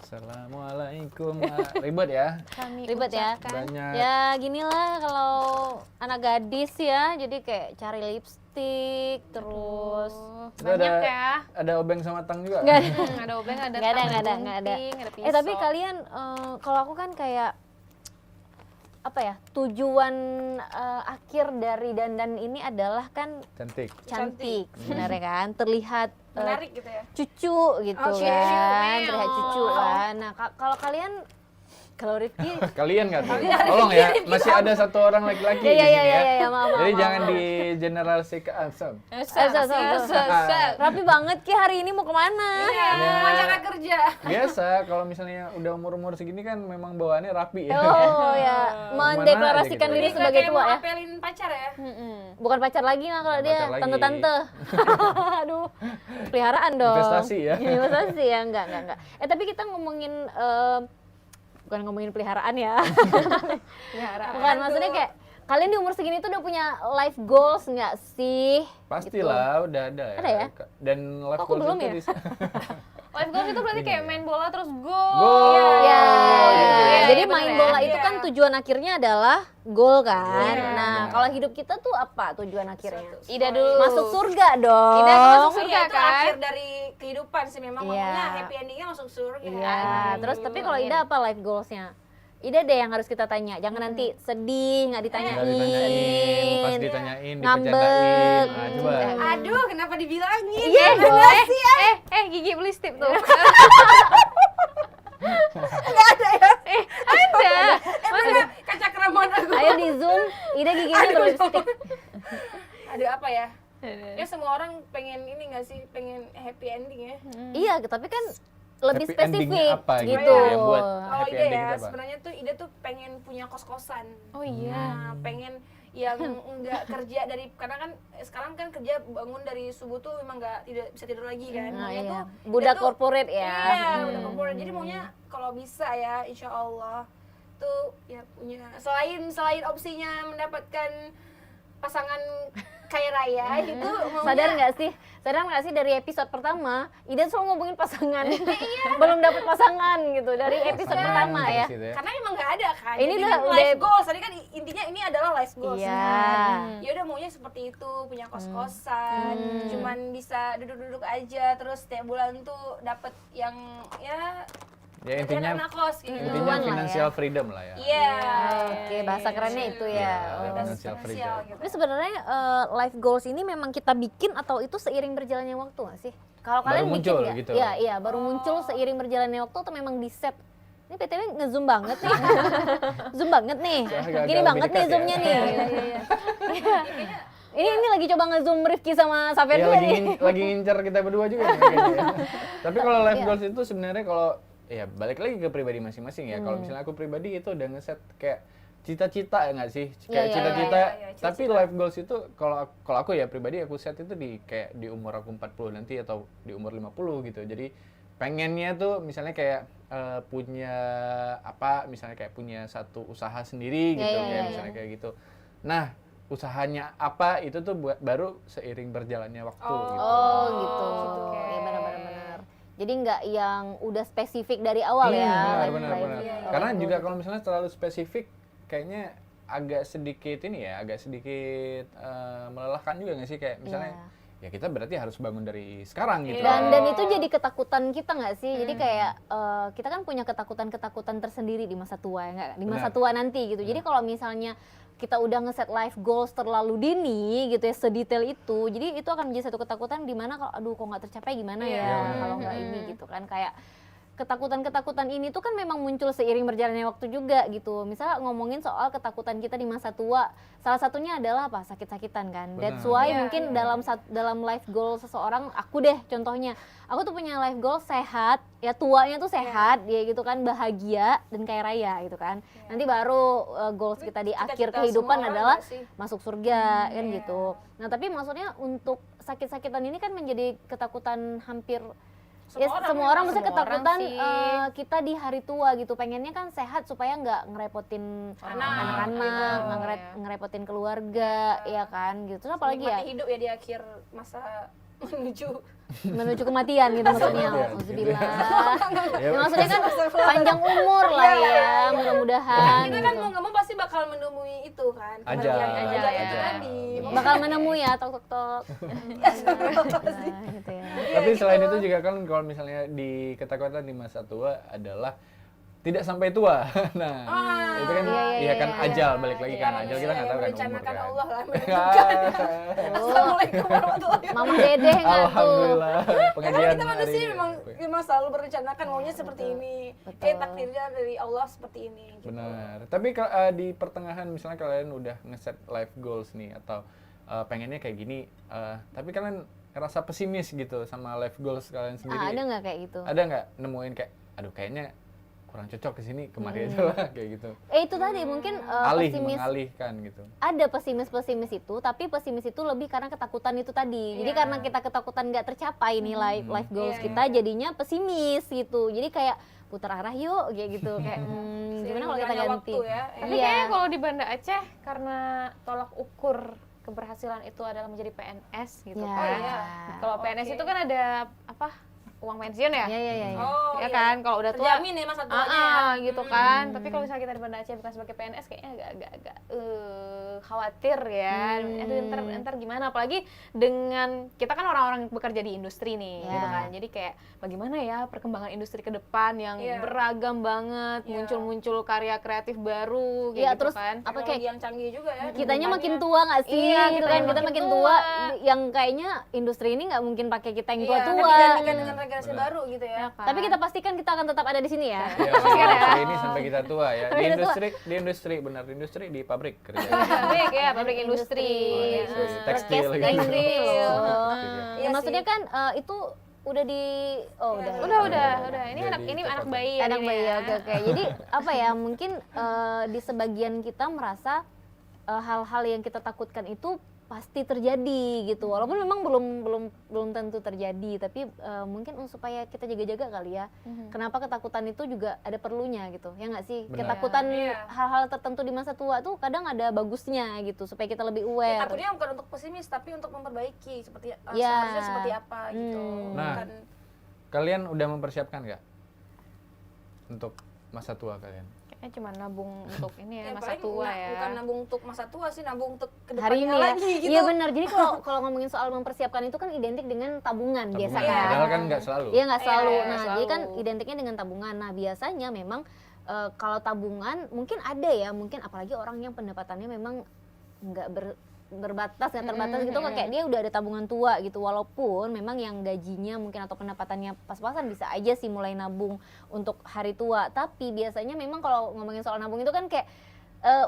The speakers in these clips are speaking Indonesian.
Assalamualaikum. Ribet ya? Ribet ya? Banyak. Ya ginilah kalau anak gadis ya, jadi kayak cari lipstik terus. Banyak ya. Ada obeng sama tang juga? Nggak Ada obeng, ada Nggak ada, tang, nggak ada, ada nggak ada. gunting, ada pisau. Tapi kalian, kalau aku kan kayak apa ya, tujuan akhir dari dandan ini adalah kan Cantik. sebenarnya kan, terlihat menarik gitu ya. cucu gitu Oh, kan, cucu. terlihat cucu kan. Nah kalau kalian, kalau Rifki Kalian nggak tuh? Tolong ya, masih ada satu orang laki-laki di sini ya. ya, maaf. Jadi jangan di generalisasikan. Rapi banget Ki, hari ini mau kemana? Iya, wawancara kerja. Biasa kalau misalnya udah umur-umur segini kan memang bawaannya rapi ya. Oh ya, mendeklarasikan aja gitu. diri Jadi sebagai kayak tua mau ya. apelin pacar ya. Bukan pacar lagi nggak kalau Bukan dia pacar lagi. tante-tante. Aduh, peliharaan dong. Investasi ya. Investasi ya, enggak. Tapi kita ngomongin bukan ngomongin peliharaan ya. Bukan, maksudnya kayak kalian di umur segini tuh udah punya life goals nggak sih? Pastilah udah ada ya. Ada ya? Dan life Aku goals belum itu ya? Life goals itu berarti kayak main bola terus Gol. gol. Ya, Iya, jadi bener main ya. bola itu Iya. kan tujuan akhirnya adalah gol kan. Iya. Nah, kalau hidup kita tuh apa tujuan akhirnya? Ida dulu. Masuk surga dong. Ida tuh masuk Surga itu kan? akhir dari kehidupan sih memang Iya. makanya happy endingnya masuk surga. Iya, terus tapi kalau Ida apa life goalsnya? Ida deh yang harus kita tanya, jangan nanti sedih, nggak ditanyain, Nggak ditanyain, pas ditanyain, ngambek. dibercandain. Nah, coba. Aduh, kenapa dibilangin? Iya dong. Gigi beli stip tuh. Mana kaca keramat aku. Ayo di zoom, Ida giginya berlipstik. Aduh, apa ya? Ya semua orang pengen ini nggak sih, pengen happy ending ya. Iya, tapi kan lebih Happy endingnya spesifik apa gitu. yang buat Kalau happy Ida ending ya, itu apa? sebenarnya tuh Ida tuh pengen punya kos-kosan. Oh iya. Nah, pengen yang nggak kerja dari, karena kan sekarang kan kerja bangun dari subuh tuh memang tidak bisa tidur lagi kan. Nah, Maunya iya. tuh Budak Ida tuh- corporate ya. Iya, budak corporate. Jadi maunya kalau bisa ya, insya Allah tuh ya punya selain opsinya mendapatkan pasangan kaya raya itu maunya Sadar nggak sih dari episode pertama Ida selalu ngomongin pasangan, belum dapet pasangan gitu dari episode Pasangan pertama ya. terus gitu karena memang nggak ada kan. Ini Jadi udah- life goals tadi kan intinya ini adalah life goals. Iya. Kan? Ya udah maunya seperti itu, punya kos-kosan, cuman bisa duduk-duduk aja terus setiap bulan tuh dapat yang ya Ya intinya anak kos gitu. intinya lah ya. financial freedom lah ya. Iya. Oke, bahasa kerennya itu ya. Iya, Oh. financial freedom. gitu. Tapi sebenarnya life goals ini memang kita bikin atau itu seiring berjalannya waktu nggak sih? Kalau Baru kalian muncul bikin nggak? gitu. Iya, baru muncul seiring berjalannya waktu atau memang di set? Ini PTW nge-zoom banget nih. Zoom banget nih. Agak-agak Gini lebih banget nih dekat ya. zoomnya nih. Iya. Ini lagi coba nge-zoom Rifki sama Safer Ya juga lagi, nih. lagi ngincar kita berdua juga nih kayaknya ya. Tapi kalau life Iya. goals itu sebenarnya kalau ya balik lagi ke pribadi masing-masing ya. Hmm. Kalau misalnya aku pribadi itu udah ngeset kayak cita-cita ya nggak sih? Kayak Iya, cita-cita. iya, Tapi life goals itu kalau aku ya pribadi aku set itu di kayak di umur aku 40 nanti atau di umur 50 gitu. Jadi pengennya tuh misalnya kayak punya apa misalnya kayak punya satu usaha sendiri gitu Iya, kayak iya, misalnya kayak gitu. Nah, usahanya apa itu tuh baru seiring berjalannya waktu gitu. Oh gitu. Oke. Iya benar-benar. Jadi nggak yang udah spesifik dari awal ya. Benar. Iya. Karena juga kalau misalnya terlalu spesifik kayaknya agak sedikit melelahkan juga nggak sih kayak misalnya ya kita berarti harus bangun dari sekarang gitu. Dan itu jadi ketakutan kita nggak sih? Jadi kayak kita kan punya ketakutan tersendiri di masa tua ya nggak? Di masa Benar. tua nanti gitu. Jadi kalau misalnya kita udah ngeset life goals terlalu dini gitu ya, sedetail itu, jadi itu akan menjadi satu ketakutan di mana kalau aduh kok nggak tercapai gimana ya kalau nggak ini gitu kan. Kayak ketakutan ini tuh kan memang muncul seiring berjalannya waktu juga gitu. Misal ngomongin soal ketakutan kita di masa tua, salah satunya adalah apa? Sakit-sakitan kan. That's why mungkin dalam life goal seseorang, aku deh contohnya, aku tuh punya life goal sehat, ya tuanya tuh sehat, ya gitu kan, bahagia dan kaya raya gitu kan. Nanti baru goals kita di akhir Cita-cita kehidupan semua orang adalah nggak sih? masuk surga kan gitu. Nah tapi maksudnya untuk sakit-sakitan ini kan menjadi ketakutan hampir Semua orang semua orang memang, maksudnya semua orang ketakutan sih. kita di hari tua gitu. Pengennya kan sehat supaya nggak ngerepotin anak-anak, nggak ngerepotin keluarga, ya kan gitu. Terus apalagi ya Menikmati hidup ya di akhir masa menuju kematian gitu maksudnya. Iya, Alhamdulillah. Ya, Ya, maksudnya kan panjang umur lah ya, mudah-mudahan kita kan gitu. mau nggak mau pasti bakal menemui itu kan Ajal, kematian ajal, itu ya. tadi. Bakal menemui ya tok tok tok. Astagfirullahaladzim. Nah, gitu ya. Tapi Iya, selain gitu. itu juga kan kalau misalnya di ketakutan di masa tua adalah tidak sampai tua. Nah, itu kan iya, kan iya, ajal balik lagi kan. Ajal kita nggak tahu kan umur merencanakan kan. Allah lah Ah, menentukan. Assalamualaikum warahmatullahi wabarakatuh. Mama Dedeh nggak tuh? Alhamdulillah. Karena Pengajian kita manusia hari ini. memang selalu berencanakan maunya seperti ini. Betul. Takdirnya dari Allah seperti ini. Gitu. Benar. Tapi di pertengahan misalnya kalian udah ngeset life goals nih atau pengennya kayak gini, tapi kalian ngerasa pesimis gitu sama life goals kalian sendiri. Ada nggak kayak gitu? Ada nggak nemuin kayak, aduh kayaknya kurang cocok ke sini, kemari aja lah kayak gitu. Itu tadi mungkin pesimis. Mengalihkan gitu. Ada pesimis itu, tapi pesimis itu lebih karena ketakutan itu tadi. Jadi Iya. karena kita ketakutan nggak tercapai nih life goals Iya, kita, jadinya pesimis gitu. Jadi kayak putar arah yuk kayak gitu. Kayak gimana kalau kita Seiring ganti? waktu ya. Tapi Iya. kayaknya kalau di Banda Aceh karena tolak ukur keberhasilan itu adalah menjadi PNS gitu Ya. kan. Oh, iya. Kalau PNS Oke. itu kan ada apa? Uang pensiun ya? Iya, iya, iya. Oh, Ya iya. kan, kalau udah tua Terjamin ya masa tuanya ya. gitu kan. Tapi kalau misalnya kita di Banda Aceh bukan sebagai PNS kayaknya agak khawatir ya. Aduh, ntar gimana, apalagi dengan kita kan orang-orang bekerja di industri nih Ya. gitu kan. Jadi kayak bagaimana ya perkembangan industri ke depan yang Iya. beragam banget, Iya. muncul-muncul karya kreatif baru Iya, gitu terus kan. apa Teknologi kayak yang canggih juga ya. kitanya makin kedepannya. tua nggak sih? Iya, gitu kita kan yang kita makin makin tua. tua, yang kayaknya industri ini nggak mungkin pakai kita yang Iya, kan tua-tua. digantikan dengan regulasi Benar. baru gitu ya. kan? Tapi kita pastikan kita akan tetap ada di sini ya. Ya, industri ini sampai kita tua ya. Sampai Di kita tua. industri benar di industri di pabrik kerja. pabrik ya, pabrik industri. Industri tekstil gitu. Tekstil. Iya Ya, sih. maksudnya kan itu udah di Udah. Ini Jadi anak cocok. bayi ya. anak ini bayi ya. oke. Jadi apa ya, mungkin di sebagian kita merasa hal-hal yang kita takutkan itu pasti terjadi gitu, walaupun memang belum tentu terjadi, tapi mungkin supaya kita jaga-jaga kali ya. Kenapa ketakutan itu juga ada perlunya gitu, ya nggak sih? Benar. Ketakutan Iya. hal-hal tertentu di masa tua tuh kadang ada bagusnya gitu, supaya kita lebih Ya, aware. takutnya bukan untuk pesimis tapi untuk memperbaiki seperti Ya. seharusnya seperti apa gitu. Nah. Bukan Kalian udah mempersiapkan nggak untuk masa tua kalian? Kayaknya cuma nabung untuk ini ya, ya, masa paling tua ya. bukan nabung untuk masa tua sih, nabung untuk Hari kedepannya ini ya. lagi gitu. Iya benar. Jadi kalau ngomongin soal mempersiapkan itu kan identik dengan tabungan, biasa Tabungan. kan. Padahal kan nggak selalu. Iya nggak selalu. Iya, Nah, nggak jadi kan selalu. identiknya dengan tabungan. Nah, biasanya memang kalau tabungan mungkin ada ya, mungkin apalagi orang yang pendapatannya memang nggak berbatas, nggak terbatas gitu, kayak dia udah ada tabungan tua gitu. Walaupun memang yang gajinya mungkin atau pendapatannya pas-pasan bisa aja sih mulai nabung untuk hari tua. Tapi biasanya memang kalau ngomongin soal nabung itu kan kayak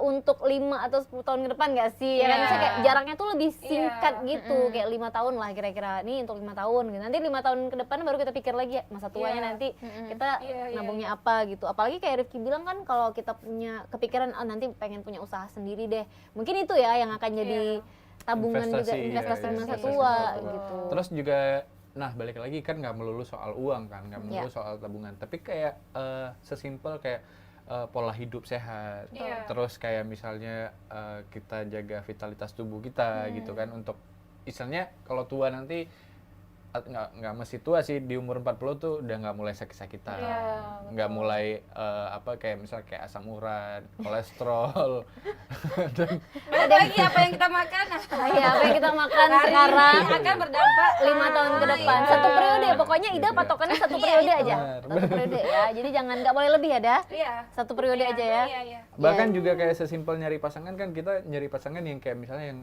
untuk 5 atau 10 tahun ke depan nggak sih? Ya kan, Iya. misalnya kayak jaraknya tuh lebih singkat Iya. gitu, kayak 5 tahun lah kira-kira. Nih untuk 5 tahun gitu. Nanti 5 tahun ke depan baru kita pikir lagi ya, masa tuanya Iya. nanti kita Iya, nabungnya apa gitu. Apalagi kayak Rifki bilang kan, kalau kita punya kepikiran nanti pengen punya usaha sendiri deh. Mungkin itu ya yang akan jadi tabungan juga, investasi ya, masa investasi tua masa tua. gitu. Terus juga, nah balik lagi kan nggak melulu soal uang kan, nggak melulu Ya. soal tabungan. Tapi kayak sesimpel kayak pola hidup sehat. Iya. Terus kayak misalnya kita jaga vitalitas tubuh kita gitu kan, untuk misalnya kalau tua nanti nggak mesti tua sih, di umur 40 tuh udah nggak mulai sakit-sakitan, Iya, nggak mulai kayak misalnya kayak asam urat, kolesterol. Dan Balik lagi apa yang kita makan. Iya, apa yang kita makan Hari sekarang ini akan berdampak 5 tahun ke depan, iya. satu periode, pokoknya Ida patokannya satu periode aja, Benar. satu periode ya. Jadi jangan, nggak boleh lebih ya dah, Iya. satu periode aja ya. Iya, iya. bahkan juga kayak sesimpel nyari pasangan kan, kita nyari pasangan yang kayak misalnya yang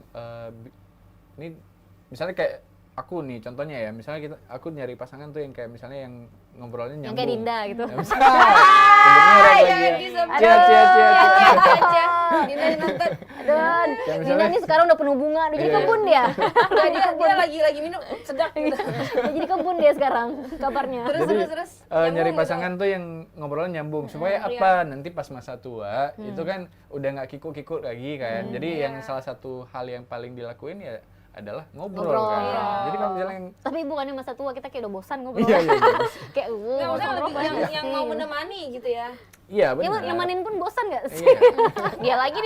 ini misalnya kayak aku nih contohnya ya, misalnya aku nyari pasangan tuh yang kayak misalnya yang ngobrolnya nyambung. Yang kayak Dinda gitu. Ya, bisa. Sebenarnya orang lagi ya. disebut. Cia. Dinda nonton. Aduh, Kayak Dinda misalnya- nih sekarang udah penuh bunga, udah jadi Iya. kebun dia. Enggak, dia lagi minum sedap gitu. Udah jadi kebun dia sekarang kabarnya. Terus. Nyari Nyambung gitu. pasangan tuh yang ngobrolnya nyambung, supaya apa nanti pas masa tua itu kan udah nggak kikuk-kikuk lagi kan. Jadi yang salah satu hal yang paling dilakuin ya adalah ngobrol, Ngobrol. kan. Iya. Jadi kalau misalnya yang Tapi bukannya masa tua kita kayak udah bosan ngobrol. iya iya iya. Kayak Nggak, maksudnya ngobrol lebih banyak yang sih. mau menemani gitu ya. Iya Ya benar. nemenin pun bosan gak sih? Iya. Dia lagi.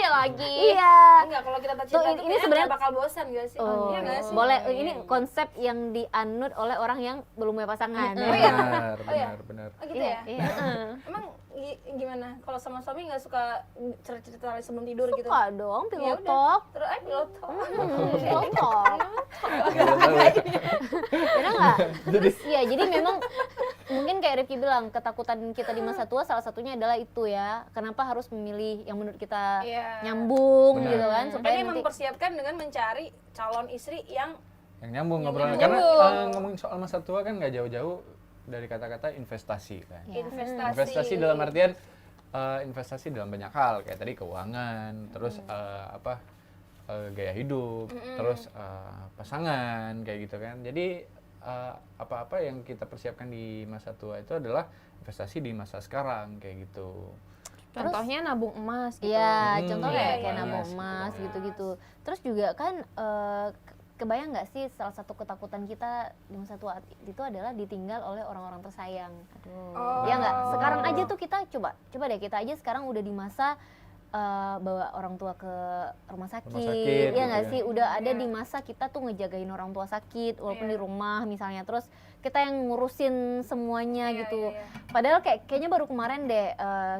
Iya. Enggak, kalau kita Tuh, cinta tuh ini kayaknya sebenarnya- nggak bakal bosan gak sih? Oh, Iya nggak sih? boleh. Ini konsep yang dianut oleh orang yang belum punya pasangan. Oh iya? Benar, Oh iya? benar, benar. Oh gitu Iya, ya? iya. Emang gimana? Kalau sama suami nggak suka cerita-cerita sebelum tidur gitu? Suka dong, Ya pilot udah. talk. Terus pilot talk. Pilot talk. Iya, Bener nggak? Terus ya jadi memang mungkin kayak Rifki bilang ketakutan kita di masa tua salah satunya adalah itu ya. Kenapa harus memilih yang menurut kita Iya. nyambung Benar. gitu kan supaya Makanya nanti mempersiapkan dengan mencari calon istri yang Yang nyambung Yang ngobrolnya. nyambung. Karena ngomongin soal masa tua kan nggak jauh-jauh dari kata-kata investasi kan. Ya. investasi. Investasi dalam artian investasi dalam banyak hal kayak tadi keuangan, terus gaya hidup, terus pasangan kayak gitu kan. Jadi apa-apa yang kita persiapkan di masa tua itu adalah investasi di masa sekarang kayak gitu. Contohnya nabung emas gitu. Iya, Hmm, contohnya iya, kayak iya, nabung iya. emas gitu-gitu. Terus juga kan kebayang nggak sih salah satu ketakutan kita di masa tua itu adalah ditinggal oleh orang-orang tersayang. Oh. Ya nggak? Sekarang aja tuh kita coba deh kita aja sekarang udah di masa bawa orang tua ke rumah sakit, sakit ya gitu nggak ya. sih? Udah ada Iya. di masa kita tuh ngejagain orang tua sakit walaupun Iya. di rumah misalnya. Terus kita yang ngurusin semuanya Iya, gitu. iya, iya. Padahal kayaknya baru kemarin deh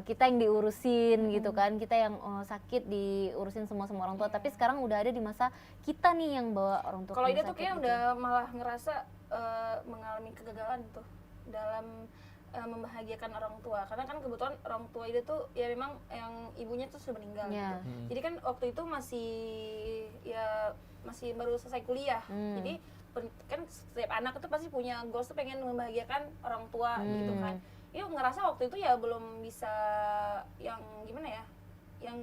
kita yang diurusin gitu kan, kita yang sakit diurusin semua orang tua. Tapi sekarang udah ada di masa kita nih yang bawa orang tua. Kalau ke Ida rumah tuh sakit kayaknya gitu. udah malah ngerasa mengalami kegagalan tuh dalam membahagiakan orang tua, karena kan kebetulan orang tua Ida tuh ya memang yang ibunya tuh sudah meninggal Iya. gitu. Jadi kan waktu itu masih baru selesai kuliah. Jadi kan setiap anak itu pasti punya goals tuh pengen membahagiakan orang tua gitu kan. Yuk ngerasa waktu itu ya belum bisa yang gimana ya, yang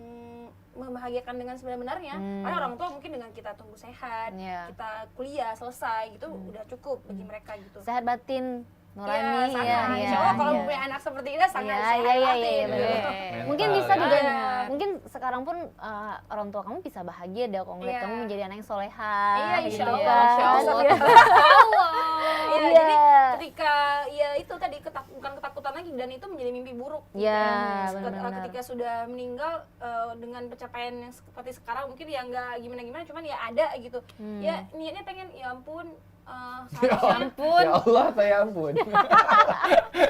membahagiakan dengan sebenarnya. Karena orang tua mungkin dengan kita tunggu sehat, Iya. kita kuliah selesai gitu udah cukup bagi mereka gitu. Sehat batin, nurani, sangat. ya, Insya Allah kalau iya. punya anak seperti ini sangat Iya, sehat iya, iya, hati iya, gitu. bener. Mental Mungkin bisa ya. juga, Iya. mungkin sekarang pun orang tua kamu bisa bahagia deh kalau ngeliat Iya. kamu menjadi anak yang soleha. Iya, insya gitu Allah. kan. Insya Allah. Iya, Iya. jadi ketika ya itu tadi bukan ketakutan lagi dan itu menjadi mimpi buruk. gitu Iya, ya. benar-benar. Ketika sudah meninggal dengan pencapaian yang seperti sekarang mungkin ya nggak gimana-gimana, cuman ya ada gitu. Ya niatnya pengen ya ampun seharusnya Ya Allah, saya ampun.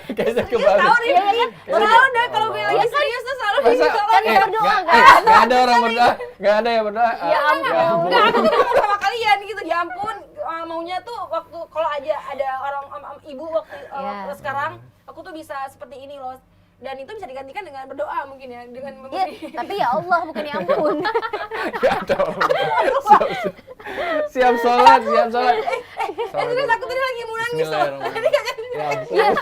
Kayaknya tahu kebalik. nih, tahu deh kalau gue lagi serius tuh selalu Masa gitu. Kan berdoa kan? nggak ada orang berdoa, nggak ada yang berdoa. Ya ampun. Enggak, aku tuh ngomong sama kalian gitu, ya ampun, maunya tuh waktu kalau aja ada orang ibu waktu Iya. sekarang aku tuh bisa seperti ini loh, dan itu bisa digantikan dengan berdoa mungkin ya, dengan Iya, memberi. tapi ya Allah bukan ya ampun. Nggak ada orang berdoa. Siap sholat, siap sholat. Terus aku tadi lagi mau nangis loh. Bismillahirrahmanirrahim.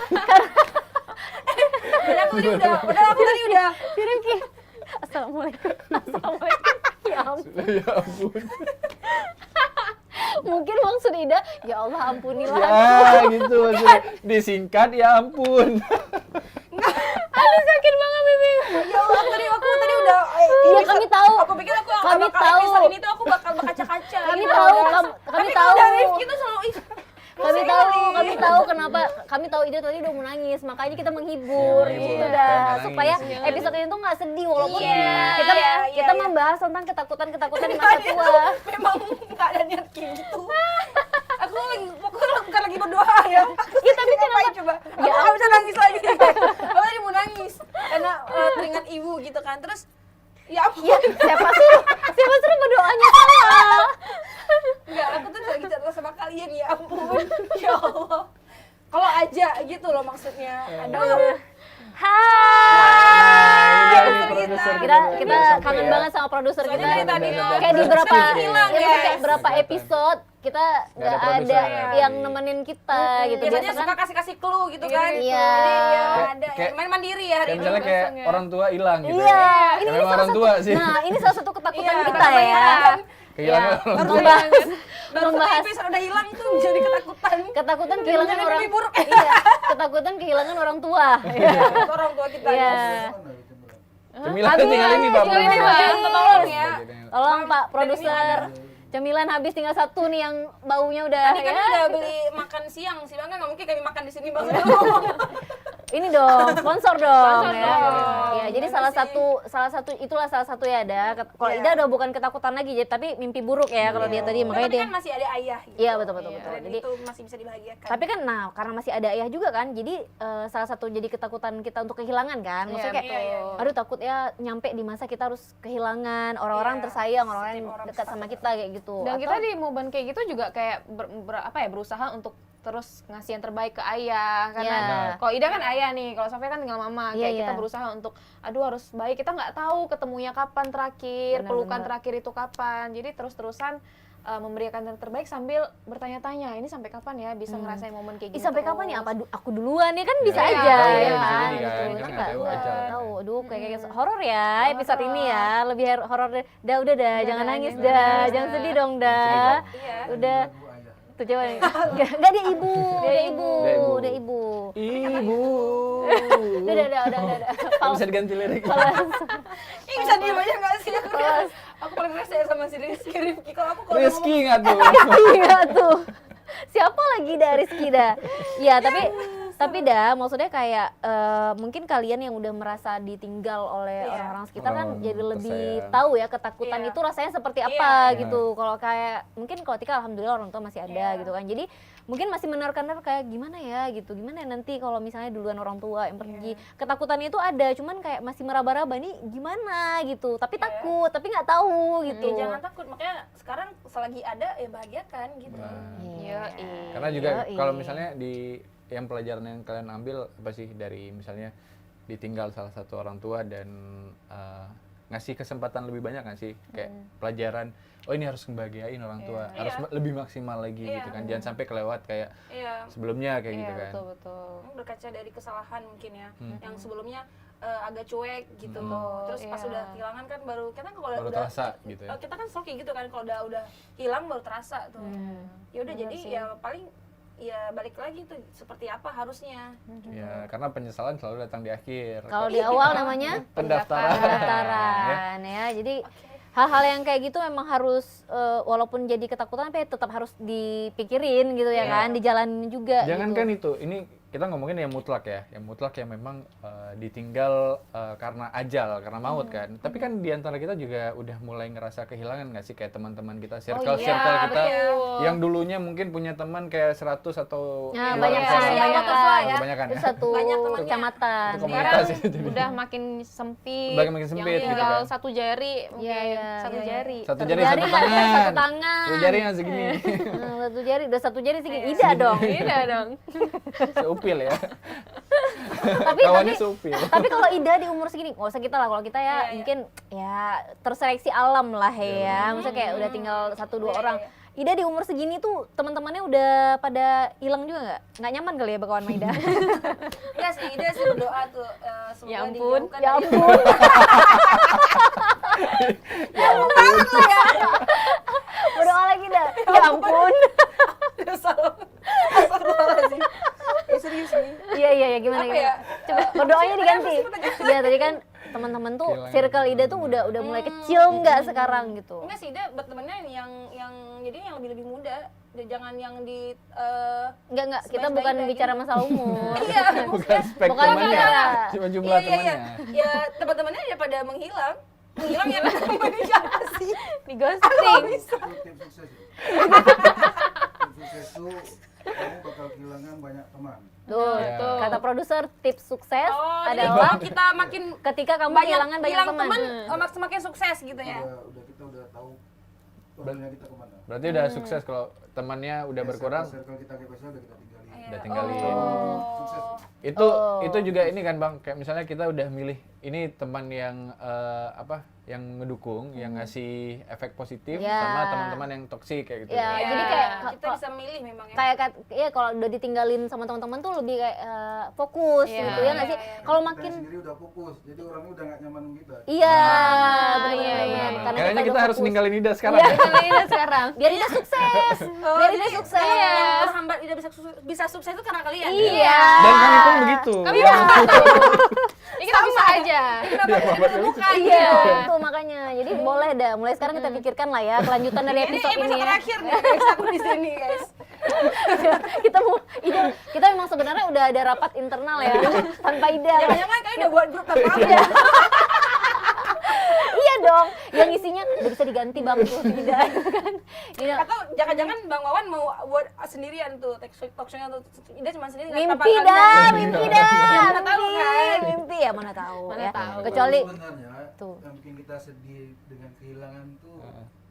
Ya ampun. Padahal aku tadi udah. Rifki, assalamualaikum. Assalamualaikum. Ya ampun. Ya ampun. Mungkin maksud Ida, ya Allah ampunilah. Ya gitu maksudnya. Disingkat ya ampun. Aduh sakit banget Bibi. Ya Allah, aku tadi udah. Iya kami tahu. Aku pikir aku Kami bakal tahu. episode ini tuh aku bakal berkaca-kaca. Kami gitu. tahu, kami Tapi tahu. kalau dari Rifki tuh selalu Kami tahu kenapa. Kami tahu Ida tadi udah mau nangis, makanya kita menghibur Iya, gitu menghibur. dah Supaya supaya nggak nangis. episode ini tuh nggak sedih walaupun Iya, kita iya, kita iya. membahas tentang ketakutan di masa tua. Memang nggak ada niat kayak gitu. Aku lagi pokoknya bukan lagi berdoa ya. Iya tapi kenapa? Coba. Ya Aku nggak bisa nangis lagi. Aku tadi mau nangis karena teringat ibu gitu kan. Terus ya ampun. Ya siapa suruh berdoanya salah? Enggak, aku tuh lagi cerita sama kalian ya ampun. Ya Allah. Kalau aja gitu loh maksudnya. Aduh. Ini Hai. dia produser Kita udah sampai kangen ya. banget sama produser Soalnya kita. dari tadi tuh Kayak di berapa sering hilang, ya, guys. kayak berapa episode kita nggak ada ada produser. yang nemenin kita gitu. Biasanya Biasa suka kan kasih clue gitu kan. Iya. Jadi ya Kayak- ada ya. kayak- Main mandiri ya hari Kayak ini. misalnya kayak orang tua hilang gitu. Iya, Ya, ini memang salah orang satu. tua sih. Nah, ini salah satu ketakutan Iya, kita iya. ya. Kehilangan Ya, orang tua. membahas Baru satu membahas episode udah hilang tuh jadi ketakutan. ketakutan kehilangan menjadi orang mimpi buruk. iya, ketakutan kehilangan orang tua. Iya. Itu orang tua kita. Iya. Cemilan tinggal ini Pak. tinggal ini, produser. Pak. Tolong ya. Tolong Pak produser. Cemilan habis tinggal satu nih yang baunya udah Tadi kan ya. udah beli makan siang sih, kan nggak mungkin kami makan di sini banget. Ini dong, sponsor dong Sponsor ya. dong. Ya, jadi Gimana salah satu itulah salah satu ya ada. Kalau Iya. Ida udah bukan ketakutan lagi, tapi mimpi buruk ya kalau dia tadi makanya Tapi dia. kan masih ada ayah gitu. Iya, betul. Dan Jadi itu masih bisa dibahagiakan. tapi kan karena masih ada ayah juga kan, jadi salah satu jadi ketakutan kita untuk kehilangan kan. Maksudnya kayak Iya. aduh takut ya nyampe di masa kita harus kehilangan orang-orang Iya, tersayang, orang-orang yang setiap orang dekat sama kita kayak gitu. Dan Atau- kita di momen kayak gitu juga kayak berusaha untuk terus ngasih yang terbaik ke ayah karena Iya. kalau Ida kan ayah nih, kalau Sofia kan tinggal mama. Iya, Kayak kita iya. berusaha untuk aduh harus baik, kita nggak tahu ketemunya kapan terakhir, Benar, pelukan benar. terakhir itu kapan. Jadi terus-terusan memberikan yang terbaik sambil bertanya-tanya ini sampai kapan ya bisa ngerasain momen kayak Ih, gini. sampai kapan nih? Apa aku duluan nih kan bisa Iya, aja tahu ya, ya bisa kan. jadi kan. Gitu. Kita Kita nggak tahu nggak aja. tahu. Aduh, kayak horor ya episode ini ya. Lebih horor deh. Udah dah, jangan nangis jangan dah. nangis Jangan dah. sedih dong dah. Sedih Iya. Udah. Tuh coba nih. Enggak dia ibu, dia ibu, Dia dia ibu. Ibu. Udah. Bisa diganti lirik. Ih, bisa diem aja nggak sih? Aku paling rese ya sama si Rizky. Kalau aku Rizky nggak tuh? Iya tuh. Siapa lagi dah Rizky dah? Ya tapi dah maksudnya kayak mungkin kalian yang udah merasa ditinggal oleh Iya. orang-orang sekitar kan Orang jadi lebih tersayang. tahu ya ketakutan Iya. itu rasanya seperti Iya. apa Iya. gitu. Kalau kayak mungkin kalau Tika alhamdulillah orang tua masih ada Iya. gitu kan. Jadi mungkin masih menerka-nerka kayak gimana ya gitu. Gimana ya nanti kalau misalnya duluan orang tua yang pergi. Ketakutannya itu ada cuman kayak masih meraba-raba nih gimana gitu. Tapi Iya. takut, tapi nggak tahu gitu. Ya, jangan takut, makanya sekarang selagi ada ya bahagiakan gitu. Nah. Iya. Karena juga Yoi. kalau misalnya di yang pelajaran yang kalian ambil apa sih dari misalnya ditinggal salah satu orang tua dan ngasih kesempatan lebih banyak nggak sih kayak pelajaran oh ini harus membahagiain orang tua harus Iya. lebih maksimal lagi Iya. gitu kan jangan sampai kelewat kayak Iya. sebelumnya kayak gitu Iya, kan. betul. Berkaca dari kesalahan mungkin ya, Hmm. yang sebelumnya agak cuek gitu. Hmm. Terus pas Iya. udah kehilangan kan baru kita kan kalau Baru udah terasa gitu ya. kita kan selalu kayak gitu kan, kalau udah hilang baru terasa tuh. Ya udah Benar jadi sih. ya paling ya balik lagi tuh seperti apa harusnya. Ya, karena penyesalan selalu datang di akhir. Kalau di awal namanya pendaftaran. pendaftaran ya. Jadi hal-hal yang kayak gitu memang harus walaupun jadi ketakutan tapi tetap harus dipikirin gitu ya Iya. kan, dijalanin juga Jangankan gitu. itu, ini kita ngomongin yang mutlak ya, yang mutlak yang memang ditinggal karena ajal, karena maut kan. Tapi kan di antara kita juga udah mulai ngerasa kehilangan nggak sih kayak teman-teman kita, circle iya, kita betul. yang dulunya mungkin punya teman kayak 100 atau Nah, 200 banyak orang. kan, Iya, banyak betul, kan. ya. Kebanyakan Itu ya. satu Banyak temannya. kecamatan. Itu komunitas ya, jadi. Udah makin sempit. Udah makin sempit yang gitu tinggal kan. satu jari mungkin, Iya, satu iya. jari. Satu Satu jari, jari satu nggak ada, tangan. satu tangan. Satu jari yang segini. Satu jari, udah satu jari segini. Ida dong. Iya dong. Seupil ya. tapi Kawannya seupil. tapi kalau Ida di umur segini, nggak usah kita lah. Kalau kita ya Iya, iya. mungkin ya terseleksi alam lah ya. Maksudnya kayak udah tinggal 1-2 Iya, orang. iya. Ida di umur segini tuh teman-temannya udah pada hilang juga nggak? Nggak nyaman kali ya berkawan sama Ida? Enggak sih, Ida sih berdoa tuh semoga Ya ampun, dijauhkan Ya dari- ampun. Berdoa lagi dah. Ya ampun. Salah. Astagfirullahaladzim. Ya serius nih. Iya gimana Apa gimana? ya? Coba berdoanya diganti. Apa sih Iya tadi kan teman-teman tuh Kehilangan. circle Ida tuh udah mulai kecil nggak sekarang gitu. Enggak sih, Ida bertemannya yang jadi yang lebih muda. Jangan yang di Enggak kita Sebaik-baik bukan lagi. bicara masalah umur. iya, Bukan spek Bukan temannya, bicara. cuma jumlah iya. temannya. Ya teman-temannya ya pada menghilang. Menghilang ya temannya siapa sih? Di ghosting. Bisa. Itu tim sukses ya. Tim sukses itu kamu bakal kehilangan banyak teman. Tuh, Iya. kata produser tips sukses Oh, jadi adalah kalau kita makin ketika kamu kehilangan banyak hilang teman. semakin sukses gitu ya. Kita udah tahu waktunya kita kemana. Berarti udah sukses kalau temannya udah Ya, berkurang. Circle kita kayak biasa udah kita tinggalin. Udah tinggalin. Sukses. Itu juga ini kan Bang, kayak misalnya kita udah milih ini teman yang yang ngedukung, yang ngasih efek positif Ya. sama teman-teman yang toksik kayak gitu. Ya, Iya, jadi kayak kita bisa milih memang ya. ya kalau udah ditinggalin sama teman-teman tuh lebih kayak fokus Iya. gitu ya nggak sih? Iya, iya. Kalau Kita makin sendiri udah fokus, jadi orangnya udah nggak nyaman sama kita. iya, iya, iya. Karena Kayaknya kita udah harus fokus. ninggalin Ida sekarang. Iya. ya. Kalian sekarang. Biar Ida sukses. Biar Ida jadi sukses. yang menghambat tidak bisa sukses itu karena kalian. Iya. Dan kami pun begitu. Kami Yang- Ini kita bisa aja. Iya, itu makanya. Jadi boleh dah. Mulai sekarang kita pikirkan lah ya kelanjutan dari episode ini ya. terakhir nih guys, aku di sini guys. Kita memang sebenarnya udah ada rapat internal ya tanpa Ida. Jangan kalian udah buat grup tanpa aku. Iya dong, yang isinya udah bisa diganti bang tuh Ida kan. Ida, Atau jangan-jangan Bang Wawan mau buat sendirian tuh talkshow-nya tuh. Ida cuma sendiri nggak mimpi apa-apa dah, kalian. mimpi dah. Ya, mana tahu kan. Mimpi ya mana tahu Mana ya. tahu. Kecuali sebenarnya tuh. yang bikin kita sedih dengan kehilangan tuh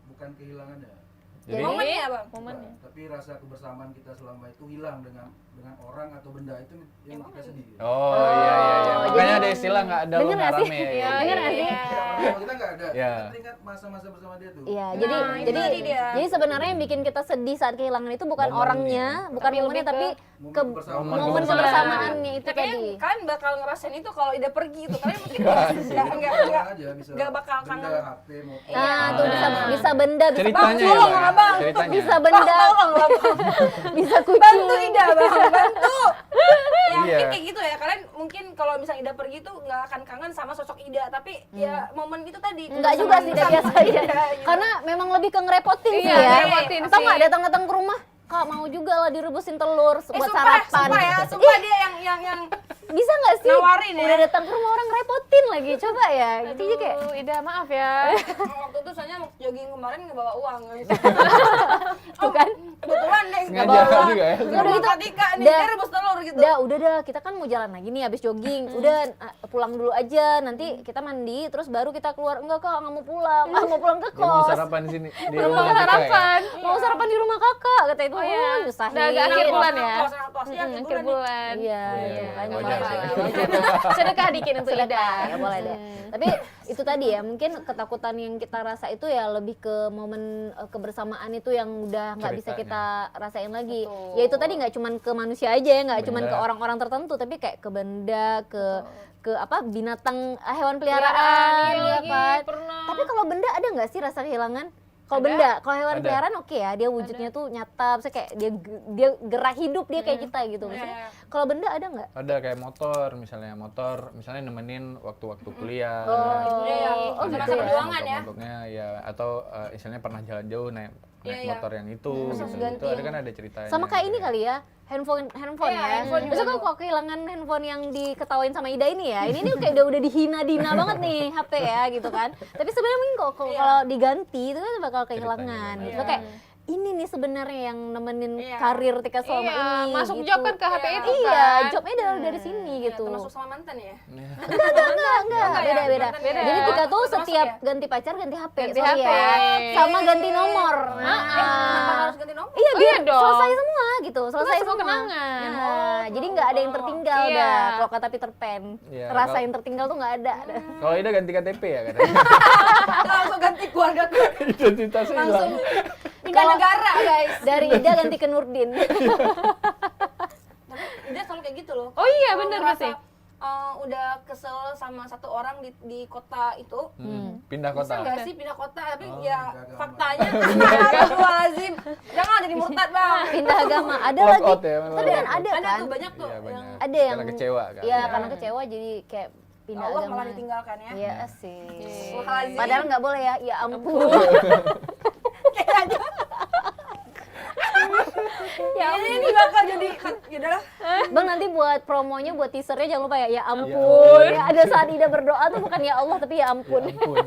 bukan kehilangannya. Jadi Momennya Bang. Momennya. Tapi rasa kebersamaan kita selama itu hilang dengan orang atau benda itu yang kita sedih. oh iya. Makanya ada istilah nggak ada lu Bener nggak nggak sih? rame. Iya, bener nggak sih? Kalau kita nggak ada, Iya. kita ingat masa-masa bersama dia tuh. Iya, Nah, jadi itu tadi dia. jadi sebenarnya yang bikin kita sedih saat kehilangan itu bukan Momennya. orangnya, bukan Tapi momennya, lebih tapi Momen ke kebersamaan. momen kebersamaannya itu Nah, kayaknya tadi. kalian bakal ngerasain itu kalau Ida pergi itu. Kalian mungkin Nggak nggak aja bisa nggak bakal benda, kangen. HP, motor. Nah, tuh Ah. bisa benda, bisa Ceritanya Bang, tolong ya, lah, Bang. ceritanya. bisa benda, Tolong lah Bang. bisa kucing. Bantu Ida Bang, bantu. Ya Iya. mungkin kayak gitu ya. Kalian mungkin kalau misalnya Ida pergi tuh nggak akan kangen sama sosok Ida, tapi ya momen itu tadi. Enggak juga sih, udah biasa aja. Gitu. Karena memang lebih ke ngerepotin sih Iya, ya. ngerepotin Atau sih. nggak datang-datang ke rumah, Kak mau juga lah direbusin telur buat sumpah, sarapan. sumpah ya, sumpah dia yang Bisa nggak sih? nawarin ya. Udah datang ke rumah orang ngerepotin lagi, coba ya. Gitu aja kayak. Aduh, Ida maaf ya. waktu itu soalnya jogging kemarin nggak bawa uang. Tuh kan. Kebetulan deh nggak Sengaja bawa uang. juga ya. Udah gitu, Tika nih, Dah. dia rebus telur gitu. Udah kita kan mau jalan lagi nih habis jogging. Udah pulang dulu aja. Nanti kita mandi terus baru kita keluar. Enggak Kak, nggak mau pulang. Nggak mau pulang ke Dia mau kos. sarapan di sini di Belum rumah mau kita ya? sarapan. Mau sarapan di rumah Kakak kata itu. Oh, iya. Nyusahin. Udah agak akhir bulan ya. Iya, Akhir bulan. Iya, Iya, makanya wajar apa-apa. sih. Sedekah dikit untuk Ida. Ya boleh deh. Tapi itu tadi ya, mungkin ketakutan yang kita rasa itu ya lebih ke momen kebersamaan itu yang udah nggak bisa kita rasain lagi. Betul. Ya itu tadi nggak cuman ke manusia aja ya, nggak cuman Benda. ke orang-orang tertentu, tapi kayak ke benda, ke apa binatang, hewan peliharaan, Iya ya lagi, kan. pernah. Tapi kalau benda ada nggak sih rasa kehilangan? Kalau Ada. benda, kalau hewan Ada. peliharaan oke ya, dia wujudnya tuh nyata, misalnya kayak dia gerak hidup dia kayak kita gitu. Maksudnya, kalau benda ada nggak? Ada kayak motor misalnya nemenin waktu-waktu kuliah. Iya, yang Oh, masa gitu ya. perjuangan ya. Mogoknya ya atau istilahnya pernah jalan jauh naik Iya. motor yang itu Terus gitu. ganti Itu ada yang- kan ada ceritanya. Sama kayak ini gitu ya. kali ya, handphone Iya, ya. handphone juga Biasanya tuh. kalau kehilangan handphone yang diketawain sama Ida ini ya, ini kayak udah dihina-dina banget nih HP ya gitu kan. Tapi sebenarnya mungkin kalau diganti itu kan bakal kehilangan Ceritanya. gitu. Kayak ini nih sebenarnya yang nemenin Iya. karir Tika selama Iya, ini. masuk gitu. job kan ke HP itu Iya, kan. jobnya dari sini Iya, gitu. termasuk sama mantan ya. Iya. Enggak, Enggak ya, beda. mantan ya. Jadi Tika tuh Termasuk setiap ya? ganti pacar ganti HP, Ganti sorry HP. ya. Sama ganti nomor. Kenapa harus ganti nomor? Iya, Oh, biar iya dong. selesai semua gitu, selesai semua semua. kenangan. Nah, jadi nggak ada yang tertinggal Iya. dah. Kalau kata Peter Pan, Iya, rasa kalau- yang tertinggal tuh nggak ada. Kalau Ida ganti KTP ya katanya. Langsung ganti keluarga tuh. Identitasnya Langsung hilang. pindah negara guys. Dari Ida ganti ke Nurdin. Tapi dia selalu kayak gitu loh. Oh iya, Kalau bener ngerasa, pasti. udah kesel sama satu orang di kota itu. Pindah Bisa kota. nggak sih pindah kota? Tapi Oh, ya pindah agama. faktanya Astagfirullahaladzim. Jangan jadi murtad bang. Pindah agama. Ada Walk lagi. out ya, Tapi kan ada Ada kan. tuh banyak tuh Iya, yang banyak. Ada yang Karena kecewa kan. Iya, karena kecewa jadi kayak pindah Allah agama. malah ditinggalkan ya. Iya sih. Astagfirullahaladzim. Padahal nggak boleh ya. Ya ampun. Ya ini bakal jadi ya udahlah. Bang nanti buat promonya, buat teasernya jangan lupa ya. Ya ampun. Ya, ada saat Ida berdoa tuh bukan ya Allah tapi ya ampun. Ya ampun.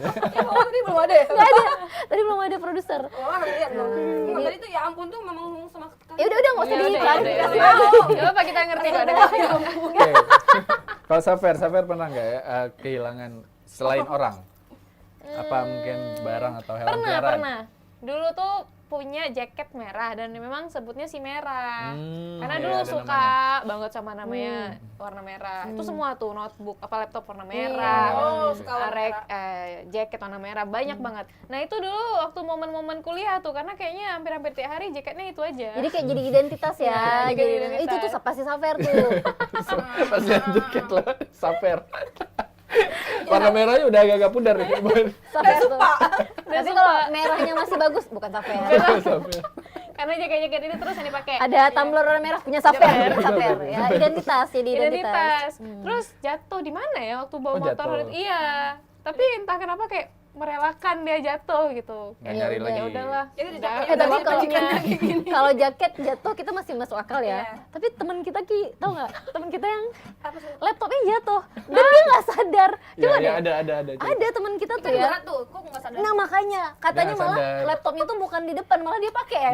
Oh, tadi belum ada ya? Nggak ada. Tadi belum ada produser. Oh, lihat dong. Tadi tuh ya ampun tuh memang sama Ya udah nggak usah diklarifikasi Ya lagi. Gak apa kita ngerti kok. Oke. Kalau Safer pernah nggak ya kehilangan selain orang? Apa mungkin barang atau hewan peliharaan? Pernah. Dulu tuh punya jaket merah dan memang sebutnya si merah. Karena iya, dulu ada suka banget sama namanya warna merah. Itu semua tuh notebook, apa laptop warna merah. Oh, suka warna Jaket warna merah banyak banget. Nah, itu dulu waktu momen-momen kuliah tuh karena kayaknya hampir-hampir tiap hari jaketnya itu aja. Jadi kayak jadi identitas ya. Jadi Jadi identitas. itu tuh pasti Safer tuh. Pasti jaket lo, Safer. Warna merahnya udah agak-agak pudar nih. Safer tuh. Tapi kalau merahnya masih bagus bukan Safer. Safer. Karena jaket-jaket ini terus yang dipakai. Ada tumbler warna merah punya Saper ya. Identitas jadi identitas. Terus jatuh di mana ya waktu bawa Oh, motor? jatuh. Iya. Tapi entah kenapa kayak merelakan dia jatuh gitu. Nggak nyari lagi. Ya udahlah. Jadi Udah, dicapai Tapi udah kalau majikannya. kalau jaket jatuh kita masih masuk akal ya. Iya. Tapi teman kita Ki, tau nggak? Teman kita yang Apa sih? laptopnya jatuh dan dia nggak sadar. Coba Ya, deh. ada. Ada teman kita Itu tuh ya. berat tuh, kok nggak sadar? Nah makanya katanya Dia nggak malah sadar. laptopnya tuh bukan di depan malah dia pakai ya.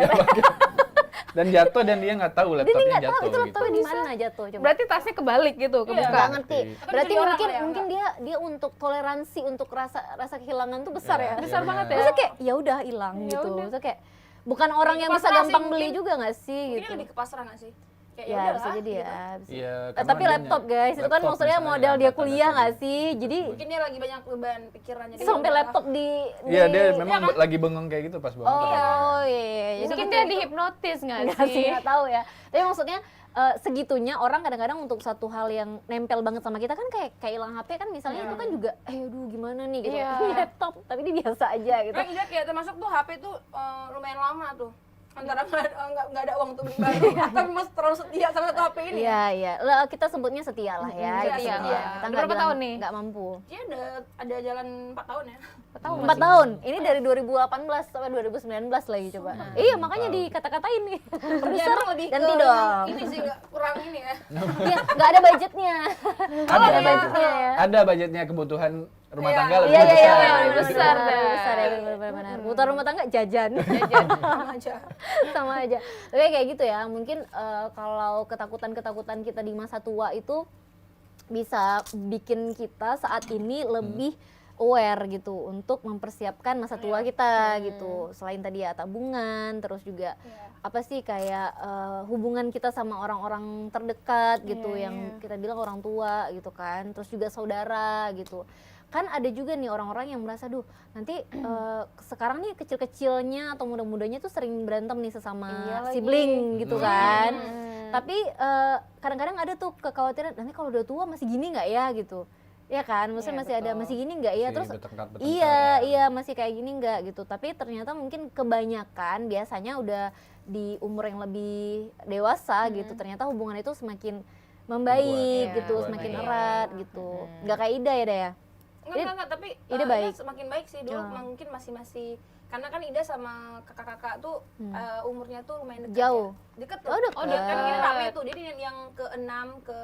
Dan jatuh dan dia nggak tahu Dia laptopnya nggak tahu jatuh itu laptopnya gitu. di mana jatuh coba. Berarti tasnya kebalik gitu, Iya. kebuka. Nggak ngerti. Ngerti. Berarti Jadi orang mungkin kali ya, mungkin dia untuk toleransi untuk rasa kehilangan tuh besar Iya, ya. iya, Besar banget ya. Maksudnya kayak ya udah hilang Ya gitu. udah. Maksudnya kayak bukan orang yang bisa pasrah sih gampang beli mungkin. juga nggak sih Mungkin gitu. lebih ke pasrah nggak sih? Kayak Ya udahlah, bisa jadi gitu. ya. bisa. Iya, Tapi karena laptop dia guys, itu kan laptop maksudnya misalnya modal dia yang kuliah tanda-tanda. nggak sih? Jadi Mungkin dia lagi banyak beban pikirannya. jadi sampai udahlah. laptop di Iya, dia di- memang lagi bengong kayak gitu pas bangun. Oh iya. Jadi Mungkin gitu. dia dihipnotis nggak Nggak sih, sih? nggak tahu ya. Tapi maksudnya segitunya orang kadang-kadang untuk satu hal yang nempel banget sama kita kan kayak hilang HP kan misalnya itu kan juga aduh gimana nih gitu. Iya. Ini laptop tapi dia biasa aja gitu. Nah, Ida kayak termasuk tuh HP tuh lumayan lama tuh. Antara nggak ada uang untuk beli baru atau memang terlalu setia sama satu HP ini. Iya, iya. Lah, kita sebutnya setia lah ya. Setia, itu iya. setia. Kita Udah nggak berapa bilang tahun nih? nggak mampu. Dia ada jalan 4 tahun ya. 4 tahun. Ini dari 2018 sampai 2019 lagi coba. Iya, makanya dikata-katain nih. Dia Produser emang lebih ganti ke dong. ini sih nggak kurang ini ya. Iya, nggak ada budgetnya. Ada budgetnya ya. Ada budgetnya kebutuhan rumah Iya. tangga lebih Iya, iya, besar. iya, gitu. besar dah. besar ya, benar-benar. Kebutuhan rumah tangga jajan. Sama aja. Sama aja. Tapi kayak gitu ya, mungkin kalau ketakutan-ketakutan kita di masa tua itu bisa bikin kita saat ini lebih aware gitu untuk mempersiapkan masa tua kita gitu. Selain tadi ya tabungan, terus juga apa sih kayak hubungan kita sama orang-orang terdekat gitu yang kita bilang orang tua gitu kan. Terus juga saudara gitu. Kan ada juga nih orang-orang yang merasa duh nanti sekarang nih kecil-kecilnya atau muda-mudanya tuh sering berantem nih sesama sibling gitu kan. Tapi kadang-kadang ada tuh kekhawatiran nanti kalau udah tua masih gini nggak ya gitu. Ya kan, maksudnya masih ada masih gini nggak ya, Masih terus bertengkar-bertengkar iya ya. iya masih kayak gini nggak gitu. Tapi ternyata mungkin kebanyakan biasanya udah di umur yang lebih dewasa gitu, ternyata hubungan itu semakin membaik Kuat, gitu, kuat, semakin iya. erat gitu. Nggak kayak Ida ya Daya? Enggak, tapi Ida baik. semakin baik sih dulu. Mungkin masih karena kan Ida sama kakak-kakak tuh umurnya tuh lumayan dekat. Jauh. Ya. Deket tuh. Oh, deket. Kan ini rame tuh. Jadi yang ke-6 ke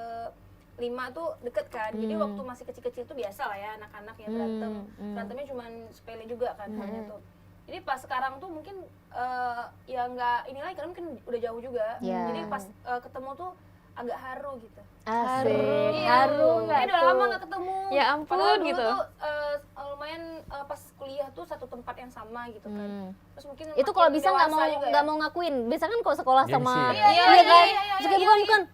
5 tuh deket kan. Jadi waktu masih kecil-kecil tuh biasa lah ya anak-anak yang berantem. Berantemnya cuma sepele juga kan soalnya tuh. Jadi pas sekarang tuh mungkin ya nggak ini lagi karena mungkin udah jauh juga. Iya. Jadi pas ketemu tuh agak haru gitu. Asik, Iya, haru nggak ini udah tuh? lama gak ketemu. Ya ampun, Padahal dulu gitu. tuh lumayan pas kuliah tuh satu tempat yang sama gitu kan. Terus mungkin Itu kalau makin bisa nggak mau dewasa juga nggak ya. mau ngakuin. Biasa kan kalau sekolah Gengsi sama ya? iya Iya, kan. iya, Terus kayak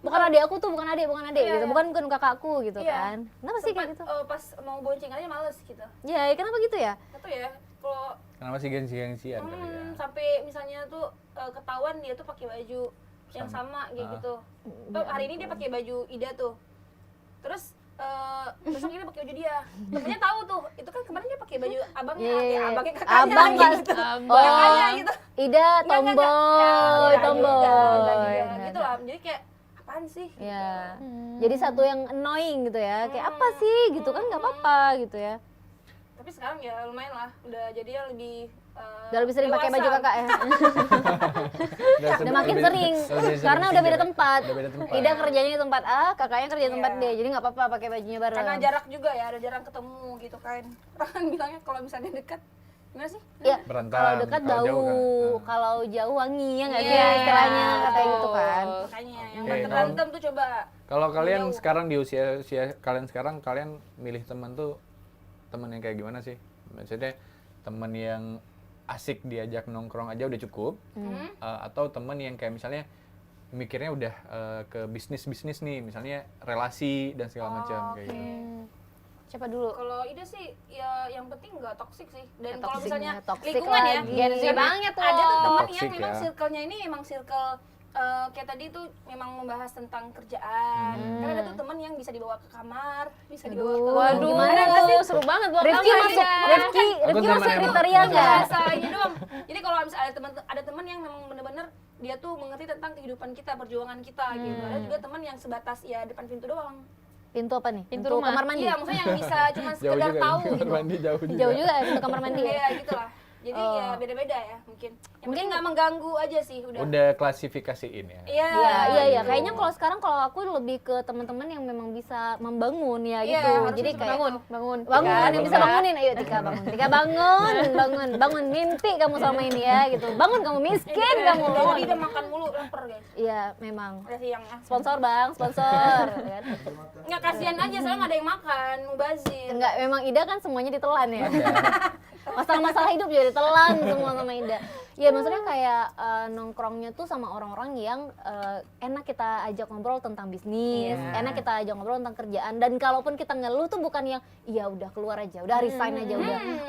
bukan adik aku tuh, bukan adik Iya, gitu. iya. Bukan kakakku gitu Iya. kan. Kenapa sih kayak Sempat, gitu? pas mau boncengannya males gitu. Ya, kenapa gitu ya? Itu ya kalau Karena masih gengsi-gengsian kali ya. sampai misalnya tuh ketahuan dia tuh pakai baju yang sama kayak gitu. Tuh hari ini dia pakai baju Ida tuh. Terus besok ini pakai baju dia. Temennya tahu tuh, itu kan kemarin dia pakai baju abangnya, Iya. abangnya kakaknya. Abang nggak gitu. Oh, Kakaknya gitu. Ida Nggak, tomboy, Ya, tomboy. ya, Nggak gitu ada. lah. Jadi kayak apaan sih? Ya. Jadi satu yang annoying gitu ya. Kayak apa sih gitu kan nggak apa-apa gitu ya. Tapi sekarang ya lumayan lah, udah jadinya lebih Udah lebih sering pakai baju dewasa. kakak ya. Udah makin lebih- sering lebih sering karena udah beda pinjam. tempat. Udah beda tempat. Ida kerjanya di tempat A, kakaknya kerja di tempat B. Iya. Jadi nggak apa-apa pakai bajunya bareng. Karena jarak juga ya, ada jarang ketemu gitu kan. Orang kan bilangnya kalau misalnya dekat, gimana sih? Iya. Berantem. Kalau dekat kalau bau, jauh kan. Nah. kalau jauh wangi ya nggak sih Iya, istilahnya katanya gitu kan. Makanya yang Oke, berantem tuh coba. Kalau kalian Jauh. sekarang di usia kalian sekarang, kalian milih teman tuh teman yang kayak gimana sih? Maksudnya teman yang asik diajak nongkrong aja udah cukup, atau teman yang kayak misalnya mikirnya udah ke bisnis nih, misalnya relasi dan segala macam kayak gitu. Siapa dulu? Kalau Ida sih ya yang penting nggak toksik sih. Dan Nggak kalau toxic, misalnya nggak toxic lingkungan ya, lagi. Gen Z karena banget tuh. ada tuh teman yang Toxic memang ya. circle-nya ini emang circle kayak tadi tuh memang membahas tentang kerjaan. Karena ada tuh teman yang bisa dibawa ke kamar, bisa dibawa ke Waduh, Gimana tuh seru banget buat Rifki kamu, masuk, Ida. Rifki Aku masuk teman yang- kriteria nggak? bahasa ini doang. Jadi kalau misalnya ada teman yang memang bener-bener dia tuh mengerti tentang kehidupan kita, perjuangan kita gitu. Ada juga teman yang sebatas ya depan pintu doang. Pintu apa nih? Pintu rumah. kamar mandi? Iya, maksudnya yang bisa cuma Jauh sekedar juga, tahu kamar gitu. mandi jauh juga. Jauh juga ya pintu kamar mandi ya? Iya, gitulah. Jadi ya beda-beda ya mungkin. Yang penting nggak mengganggu aja sih udah. Udah klasifikasiin ya. Iya. Iya. Kayaknya kalau sekarang kalau aku lebih ke teman-teman yang memang bisa membangun ya Iya, gitu. harus Jadi bisa kayak bangun yang bisa bangunin. Ayo Tika bangun. Tika bangun mimpi kamu selama ini ya gitu. Bangun kamu miskin kamu. Jadi udah makan mulu lapar guys. Iya, memang. Udah siang ya. Sponsor Bang, sponsor. Kan? Nggak, kasihan aja soalnya nggak ada yang makan, mubazir. Enggak, memang Ida kan semuanya ditelan ya. Masalah-masalah hidup juga ditelan semua sama Ida. Ya maksudnya kayak nongkrongnya tuh sama orang-orang yang enak kita ajak ngobrol tentang bisnis, enak kita ajak ngobrol tentang kerjaan. Dan kalaupun kita ngeluh tuh bukan yang iya udah keluar aja, udah resign aja,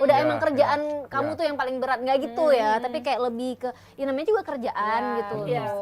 udah emang kerjaan kamu tuh yang paling berat, nggak gitu ya. Tapi kayak lebih ke ya namanya juga kerjaan gitu.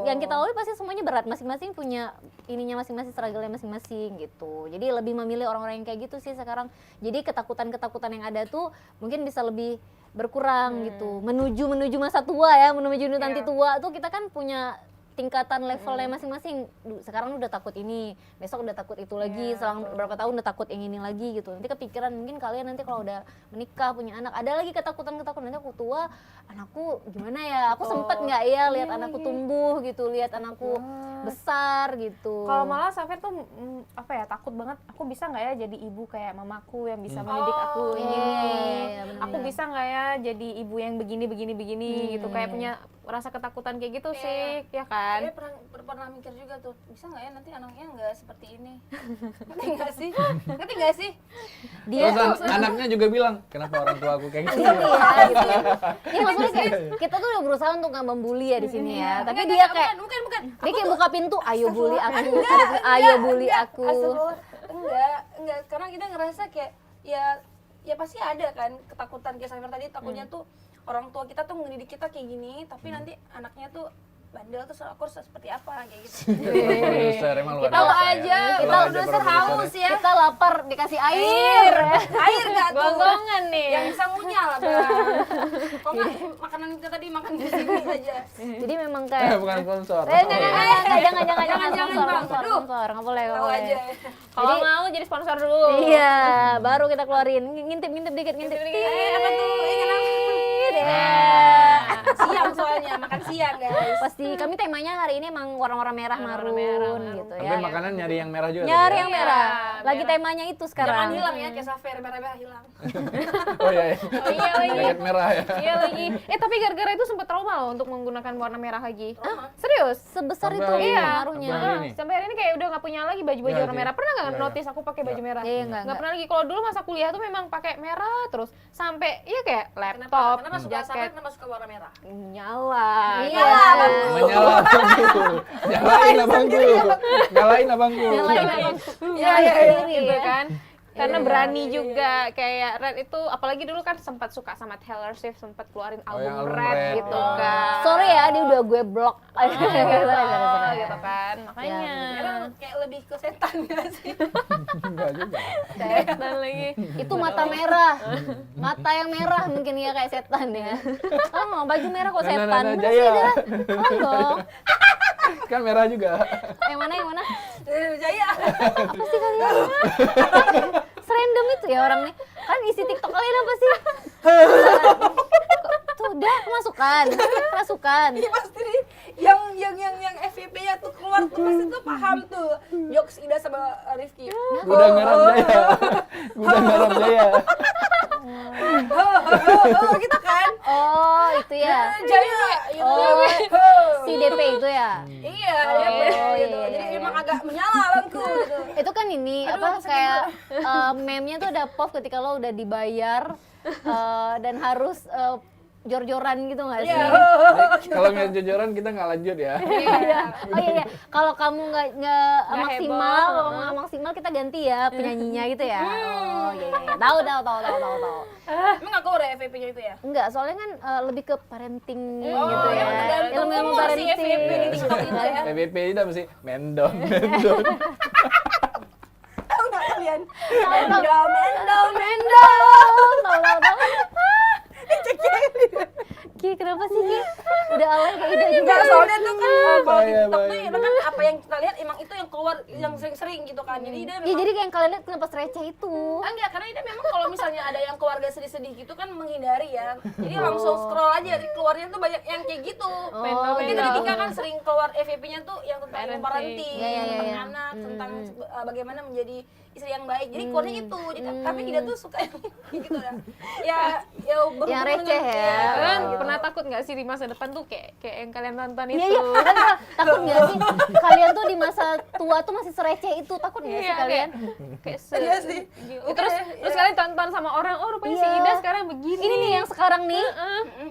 Yang kita lalui pasti semuanya berat, masing-masing punya ininya masing-masing, struggle-nya masing-masing gitu. Jadi lebih memilih orang-orang yang kayak gitu sih sekarang. Jadi ketakutan-ketakutan yang ada tuh mungkin bisa lebih berkurang gitu, menuju masa tua ya, menuju nanti tua tuh kita kan punya tingkatan levelnya masing-masing. Sekarang udah takut ini, besok udah takut itu lagi, selang beberapa tahun udah takut yang ini lagi gitu. Nanti kepikiran mungkin kalian nanti kalau udah menikah punya anak ada lagi ketakutan nanti aku tua, anakku gimana ya, aku sempet nggak ya lihat anakku tumbuh gitu, lihat anakku besar gitu. Kalau malah Safir tuh apa ya, takut banget aku bisa nggak ya jadi ibu kayak mamaku yang bisa mendidik aku ini, aku bisa nggak ya jadi ibu yang begini gitu, kayak punya rasa ketakutan kayak gitu sih, ya kan? Dia pernah mikir juga tuh, bisa nggak ya nanti anaknya nggak seperti ini. Ngerti nggak sih? Ngerti nggak sih? Terus anaknya juga bilang, kenapa orang tua aku kayak gitu? Iya gitu. Ya maksudnya kayak kita tuh udah berusaha untuk nggak membuli ya di sini ya. Tapi dia kayak bukan. dia kayak buka pintu, ayo bully aku, ayo bully aku. Astagfirullah. Enggak. Karena kita ngerasa kayak ya pasti ada kan ketakutan kayak Safir tadi, takutnya tuh orang tua kita tuh mendidik kita kayak gini, tapi nanti anaknya tuh bandel tuh aku harus seperti apa kayak gitu. Produser emang luar Kita biasa ya. aja, kita udah haus ya. Kita lapar dikasih air. Air nggak tuh? Gonggongan nih. Yang bisa ngunyah lah bang. Kok nggak makanan kita tadi makan di sini aja. Jadi memang kayak Bukan sponsor. jangan sponsor, nggak boleh. Tahu aja. Kalau mau jadi sponsor dulu. Iya, baru kita keluarin, ngintip dikit. Apa tuh? Siang soalnya, makan siang guys. Pasti kami temanya hari ini emang warna-warna merah marun gitu ya. Tapi makanan nyari yang merah juga. Nyari tadi yang ya? merah. Lagi temanya itu Jangan sekarang. hilang ya, kayak Safir merah-merah hilang. Oh iya. Iya. Jaket merah ya. Iya lagi. Tapi gara-gara itu sempat trauma loh untuk menggunakan warna merah lagi. Trauma? Serius? Sebesar Sampai itu hari ini. pengaruhnya. Sampai hari ini. Sampai hari ini kayak udah nggak punya lagi baju-baju Iya, warna iya. merah. Pernah nggak Iya, notice aku pakai baju merah? Iya, nggak. Nggak pernah lagi. Kalau dulu masa kuliah tuh memang pakai merah terus sampai iya kayak Kenapa? laptop, Kenapa suka Safir? jaket, Kenapa suka warna merah? nyala. Iya. Menyala abangku. Nyalain abangku. Nyalain abangku. Nyalain abangku. Iya, gitu kan. Karena Iya, berani juga kayak Red itu, apalagi dulu kan sempat suka sama Taylor Swift, sempat keluarin yang album album Red Red, gitu oh. kan. Sorry ya, dia udah gue blok. gitu kan. Makanya Karena kayak lebih ke setan gak sih? Enggak juga. setan lagi. Itu mata merah. Mata yang merah mungkin ya kayak setan ya. Oh, baju merah kok setan. Nah, Bener Jaya. sih dah. Oh dong. Kan merah juga. Yang mana? Jaya. Apa sih kalian? Serandom itu ya orang nih. Kan isi TikTok kalian apa sih? Tuh udah masukkan. Ini pasti nih yang FVP-nya tuh keluar tuh pasti tuh paham tuh jokes Ida sama Rifki. Udah ngarap Jaya. Udah ngarap Jaya. Gitu kan? Oh, itu ya. Jaya. Oh, si DP itu ya. Iya, Oh, gitu. iya, Jadi iya. emang agak menyala bangku gitu. Itu kan ini Aduh, apa aku sakit kayak meme-nya tuh ada pop ketika lo udah dibayar dan harus jor-joran gitu nggak sih? Iya. Kalau nggak jujuran kita nggak lanjut ya. Oh iya. Kalau kamu nggak maksimal, heboh. kalau nggak maksimal kita ganti ya penyanyinya gitu ya. Oh iya. Tahu. Emang aku udah FVP-nya itu ya? Enggak, soalnya kan lebih ke parenting Oh, gitu ya. emang tergantung Ilmu-ilmu umur sih parenting. FVP di TikTok itu ya. PBP itu apa sih? Mendong. Tahu nggak kalian? Tahu. Mendong. Tahu. Ki, kenapa sih Ki? Udah alay kayak Ida juga. Enggak, soalnya tuh kan kalau di Bahaya, TikTok tuh bahaya. ya kan apa yang kita lihat emang itu yang keluar yang sering-sering gitu kan. Jadi dia Ya memang jadi kayak yang kalian lihat kenapa receh itu. enggak, karena dia memang kalau misalnya ada yang keluarga sedih-sedih gitu kan menghindari ya. Jadi langsung scroll aja, keluarnya tuh banyak yang kayak gitu. Mungkin iya. tadi Tika kan sering keluar FYP-nya tuh yang tentang ilmu parenting, Iya, iya, tentang iya. anak, tentang bagaimana menjadi istri yang baik. Jadi keluarnya itu. Jadi tapi Ida tuh suka yang gitu ya. Ya berhubungan Yang receh dengan- ya. Kalian gitu. pernah takut nggak sih di masa depan tuh kayak yang kalian tonton Iya itu? iya, kan takut nggak sih kalian tuh di masa tua tuh masih sereceh itu, takut nggak sih Iya, kalian? kayak Iya sih. Terus kalian tonton sama orang, oh rupanya si Iya. Ida sekarang begini. Ini nih yang sekarang nih,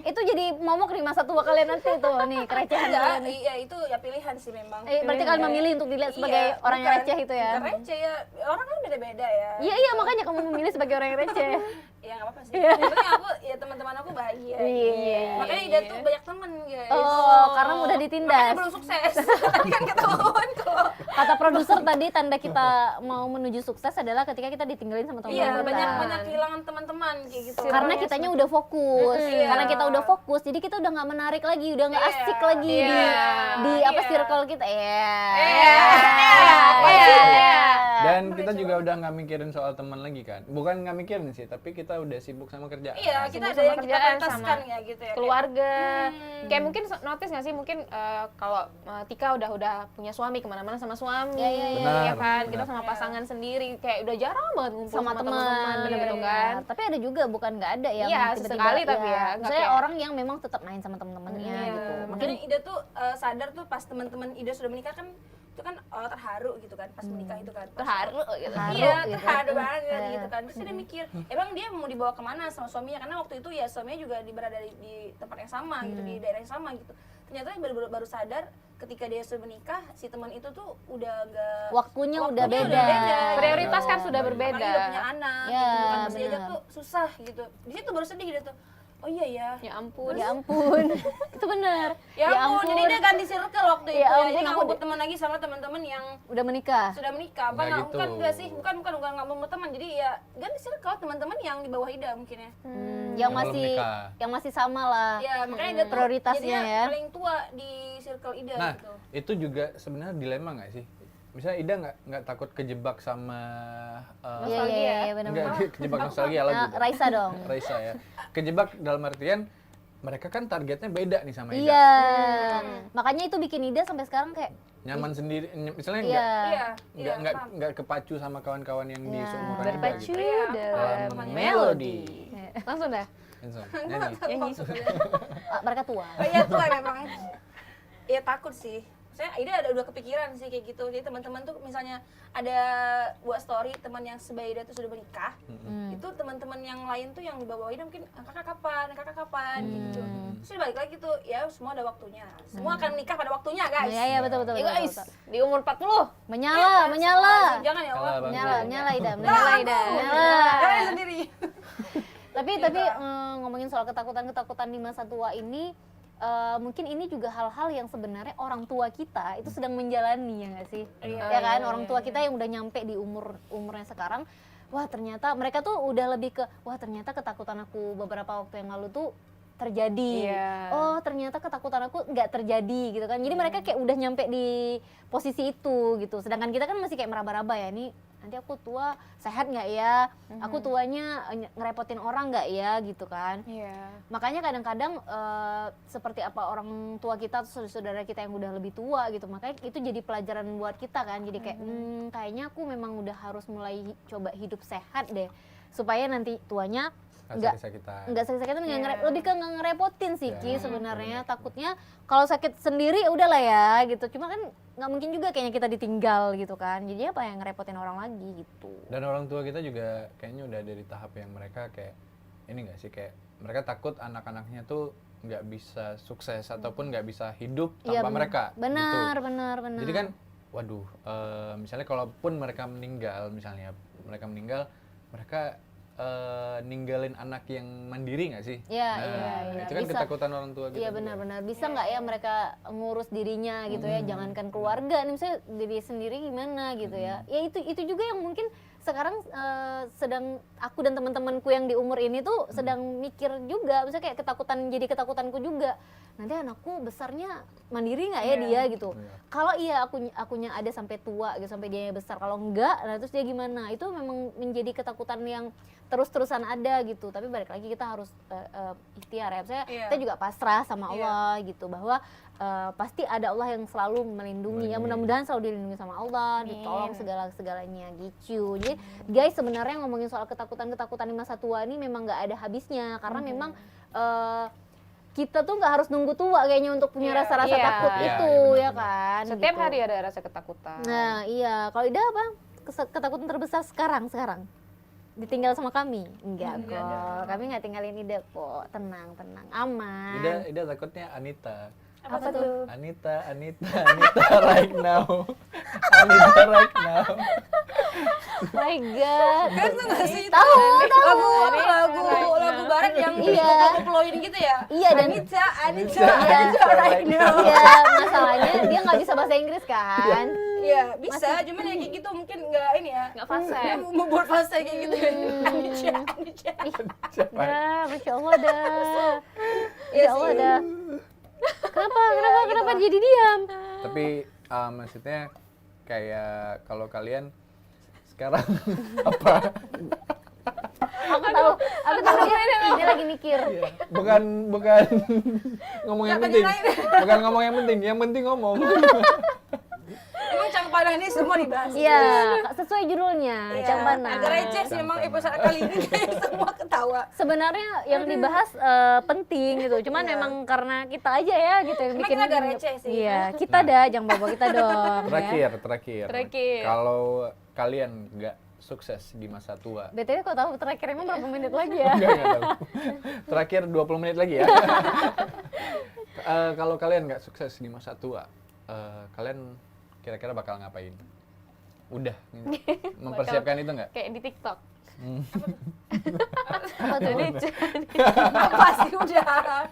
itu jadi momok di masa tua kalian nanti tuh nih kerecehan Enggak, kalian nih. iya itu ya pilihan sih memang. Berarti kalian memilih untuk dilihat sebagai Iya, orang yang bukan- receh itu ya? bukan receh ya, orang kan beda-beda ya. Iya iya, makanya kamu memilih sebagai orang yang receh. Ya nggak apa-apa sih. Yang penting aku ya teman-teman aku bahagia. Iya. Makanya Ida tuh banyak temen guys. Oh, karena mudah Makanya ditindas. belum sukses. Tadi kan ketahuan kok. Kata produser tadi tanda kita mau menuju sukses adalah ketika kita ditinggalin sama teman-teman Iya, kita. banyak kehilangan teman-teman kayak gitu. Karena kitanya udah fokus, Iya. karena kita udah fokus, jadi kita udah nggak menarik lagi, udah nggak Iya. asik lagi di apa Iya. circle kita. Iya. Dan kita juga udah nggak mikirin soal teman lagi kan. Bukan nggak mikirin sih, tapi kita udah sibuk sama kerjaan. Iya, kita Sibuk ada sama yang kita kerjaan, prioritaskan sama ya gitu ya. keluarga. Kayak mungkin notice nggak sih mungkin kalau Tika udah punya suami, kemana-mana sama suami, Benar, ya kan? Kita benar. sama pasangan sendiri kayak udah jarang banget ngumpul Sama teman, gitu bener-bener kan. Tapi ada juga bukan nggak ada yang Iya, tiba-tiba, sesekali tapi ya, nggak Misalnya kayak- orang yang memang tetap main sama teman-temannya gitu. Mungkin Makanya Ida tuh sadar tuh pas teman-teman Ida sudah menikah kan itu kan terharu gitu kan pas menikah itu kan. Pas- Terharu gitu. Iya, gitu. terharu banget gitu kan. Terus dia mikir, emang dia mau dibawa kemana sama suaminya? Karena waktu itu ya suaminya juga berada di tempat yang sama gitu, di daerah yang sama gitu. Ternyata dia baru sadar ketika dia sudah menikah, si teman itu tuh udah enggak waktunya udah beda. Prioritas kan sudah Apalagi berbeda. udah punya anak Ya, gitu kan. Masih aja benar. tuh susah gitu. Di situ baru sedih dia tuh. Oh iya ya. Ya ampun. Ya ampun, itu benar. Ya ampun, jadi dia ganti circle waktu itu. Ya Jadi ampun, nggak aku mau berteman lagi sama teman-teman yang udah menikah. sudah menikah. Nggak Bukan, gitu. bukan enggak sih, bukan nggak mau berteman. Jadi ya ganti circle teman-teman yang di bawah Ida mungkin ya. Yang Belum masih nikah. yang masih sama lah. Ya makanya dia tuh Prioritasnya jadinya ya. paling tua di circle Ida Nah, gitu. itu juga sebenarnya dilema nggak sih? Misalnya Ida nggak takut kejebak sama Iya iya iya benar. nggak kejebak nostalgia lagu. dong. Raisa dong. Raisa ya. Kejebak dalam artian mereka kan targetnya beda nih sama Ida. Iya. Makanya itu bikin Ida sampai sekarang kayak Nyaman sendiri, misalnya iya. Iya, nggak kepacu sama kawan-kawan yang di Iya. seumuran Ida Berpacu gitu. dalam Dalam melodi. Langsung dah. Langsung, nyanyi. Nyanyi. Mereka tua. Oh iya tua memang. Iya takut sih. Saya Ida udah kepikiran sih kayak gitu. Jadi teman-teman tuh misalnya ada buat story teman yang sebaya Ida tuh sudah menikah. Itu teman-teman yang lain tuh yang di bawah Ida mungkin kakak kapan gitu. Terus dia balik lagi tuh ya semua ada waktunya. Semua akan menikah pada waktunya guys. Iya iya betul betul. Ya betul, guys, betul. di umur 40. Menyala, menyala. Jangan ya Allah. Salah, Bang. Menyala Ida, Nah, menyala Ida. Menyala. Jangan sendiri. Tapi ngomongin soal ketakutan-ketakutan di masa tua ini mungkin ini juga hal-hal yang sebenarnya orang tua kita itu sedang menjalani ya nggak sih? Ya kan orang tua kita yang udah nyampe di umurnya sekarang, wah ternyata mereka tuh udah lebih ke wah ternyata ketakutan aku beberapa waktu yang lalu tuh terjadi. Iya. Oh ternyata ketakutan aku nggak terjadi gitu kan. Jadi mereka kayak udah nyampe di posisi itu gitu. Sedangkan kita kan masih kayak meraba-raba ya nih. Nanti aku tua sehat nggak ya? Aku tuanya ngerepotin orang nggak ya gitu kan? Iya. Makanya kadang-kadang seperti apa orang tua kita atau saudara kita yang udah lebih tua gitu, makanya itu jadi pelajaran buat kita kan. Jadi kayak kayaknya aku memang udah harus mulai coba hidup sehat deh supaya nanti tuanya nggak sakit-sakitan, lebih ke nggak ngerepotin sih Ki sebenarnya. Takutnya kalau sakit sendiri ya udahlah ya gitu, cuma kan nggak mungkin juga kayaknya kita ditinggal gitu kan, jadi apa yang ngerepotin orang lagi gitu. Dan orang tua kita juga kayaknya udah dari tahap yang mereka kayak ini nggak sih, kayak mereka takut anak-anaknya tuh nggak bisa sukses ataupun nggak bisa hidup Iya, tanpa mereka. benar gitu. benar. Jadi kan, waduh, misalnya kalaupun mereka meninggal, mereka ninggalin anak yang mandiri nggak sih? Iya, Nah, iya. itu kan Bisa. ketakutan orang tua kita. Iya juga. benar-benar bisa nggak ya mereka ngurus dirinya gitu ya, jangankan keluarga nih, misalnya diri sendiri gimana gitu ya. Ya itu juga yang mungkin sekarang sedang aku dan teman-temanku yang di umur ini tuh sedang mikir juga, misalnya kayak jadi ketakutanku juga. Nanti anakku besarnya mandiri nggak ya dia gitu. Kalau iya akunya ada sampai tua gitu, sampai dia besar. Kalau enggak, nah terus dia gimana? Itu memang menjadi ketakutan yang terus-terusan ada gitu. Tapi balik lagi kita harus ikhtiar ya. Misalnya kita juga pasrah sama Allah gitu, bahwa pasti ada Allah yang selalu melindungi. Ya mudah-mudahan selalu dilindungi sama Allah, ditolong segala-segalanya gitu. Jadi guys, sebenarnya ngomongin soal ketakutan-ketakutan di masa tua ini memang nggak ada habisnya, karena memang kita tuh nggak harus nunggu tua kayaknya untuk punya rasa-rasa takut itu, ya kan? Setiap gitu. hari ada rasa ketakutan. Nah iya, kalau Ida apa? Ketakutan terbesar sekarang? Ditinggal sama kami? Enggak kok, kami nggak tinggalin Ida kok, tenang, aman. Ida takutnya Anita. Apa tuh? Anita right now. Anita right now. My God. Kan tuh nggak sih itu? Tahu. Lagu barat yang koplo-koploin gitu ya? Iya, dan Anita right now. Iya, masalahnya dia nggak bisa bahasa Inggris kan? Iya, bisa, cuman ya kayak gitu mungkin nggak ini ya. Nggak fase. Mau buat fase kayak gitu. Anita. Dah, Masya Allah dah. Masya Allah dah. Kenapa jadi diam? Tapi maksudnya kayak kalau kalian sekarang apa? Aku tahu dia lagi mikir. Bukan ngomong yang penting. Bukan ngomong yang penting ngomong. Emang Cangpanah ini semua dibahas. Iya, sesuai judulnya, Cangpanah. Agak receh sih emang episode kali ini kayak semua ketawa. Sebenarnya yang dibahas penting gitu, cuman memang karena kita aja ya gitu yang Emang bikin. kita agak receh sih. Iya, kita dah, jangan bawa kita dong. Terakhir. Terakhir. Kalau kalian nggak sukses di masa tua. BTW kok tahu terakhir emang berapa menit lagi ya? Nggak tahu. Terakhir 20 menit lagi ya. Kalau kalian nggak sukses di masa tua, kalian kira-kira bakal ngapain? Udah mempersiapkan itu nggak? Kayak di TikTok. Apa tuh? Pasti udah.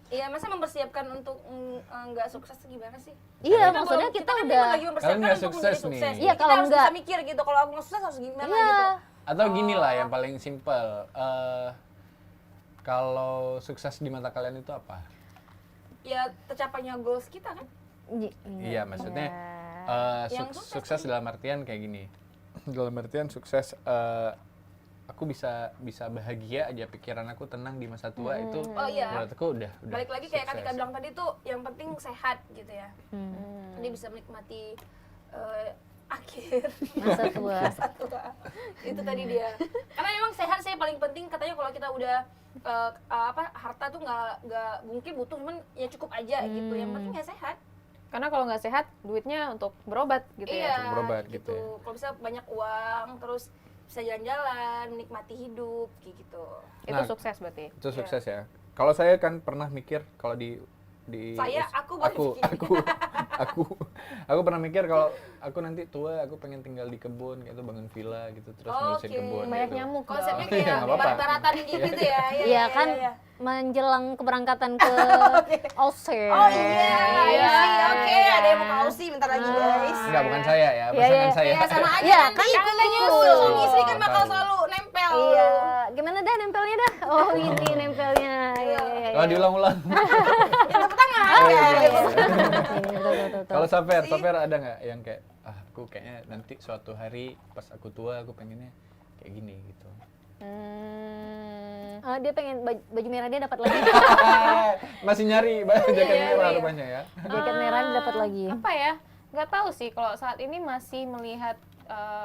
Iya, masa mempersiapkan untuk nggak sukses gimana sih? Iya, maksudnya kita kan udah. memang lagi mempersiapkan Kalian nggak untuk sukses menjadi nih. sukses. Iya, Kita kalau harus nggak- bisa mikir gitu, kalau aku nggak sukses harus gimana Iya. gitu. Atau gini lah yang paling simpel. Kalau sukses di mata kalian itu apa? Ya tercapainya goals kita kan. Iya, maksudnya Yang sukses dalam artian kayak gini. Dalam artian sukses aku bisa bahagia aja, pikiran aku tenang di masa tua itu. Oh iya. Menurut aku udah Balik lagi kayak sukses. Katika bilang tadi tuh yang penting sehat gitu ya. Dia bisa menikmati akhir Masa tua. masa tua. Itu tadi dia. Karena memang sehat sih paling penting, katanya kalau kita udah harta tuh nggak mungkin butuh, cuman ya cukup aja gitu. Yang penting ya sehat. Karena kalau nggak sehat, duitnya untuk berobat gitu Iya, ya. Untuk berobat gitu ya. Kalau bisa banyak uang, terus bisa jalan-jalan, menikmati hidup kayak gitu. Itu Nah, sukses berarti. Itu sukses ya. Kalau saya kan pernah mikir kalau di aku pernah mikir kalau aku nanti tua aku pengen tinggal di kebun gitu, bangun villa gitu, terus ngurusin Oke. kebun Banyak gitu. nyamuk. Konsepnya Iya, kayak nggak apa-apa. barat-baratan gitu ya. Iya kan, menjelang keberangkatan ke Aussie. Oh iya, oke. Ada yang mau ke Aussie bentar lagi guys. Enggak, bukan saya ya, Iya, pasangan iya. saya. Ya sama aja Iya, nanti kan katanya ikut. suami istri kan bakal Tahu. selalu nempel. Iya, gimana dah nempelnya dah? Oh ini nempelnya. Iya. Kalau diulang-ulang. Ya tepuk tangan. Oh, iya, guys. Ini, betul. Kalau Safer ada nggak yang kayak aku kayaknya nanti suatu hari pas aku tua aku pengennya kayak gini gitu. Dia pengen baju merah dia dapat lagi. Masih nyari jaket Iya, merah iya. rupanya ya. Jaket merah dia dapat lagi. Apa ya? Nggak tahu sih, kalau saat ini masih melihat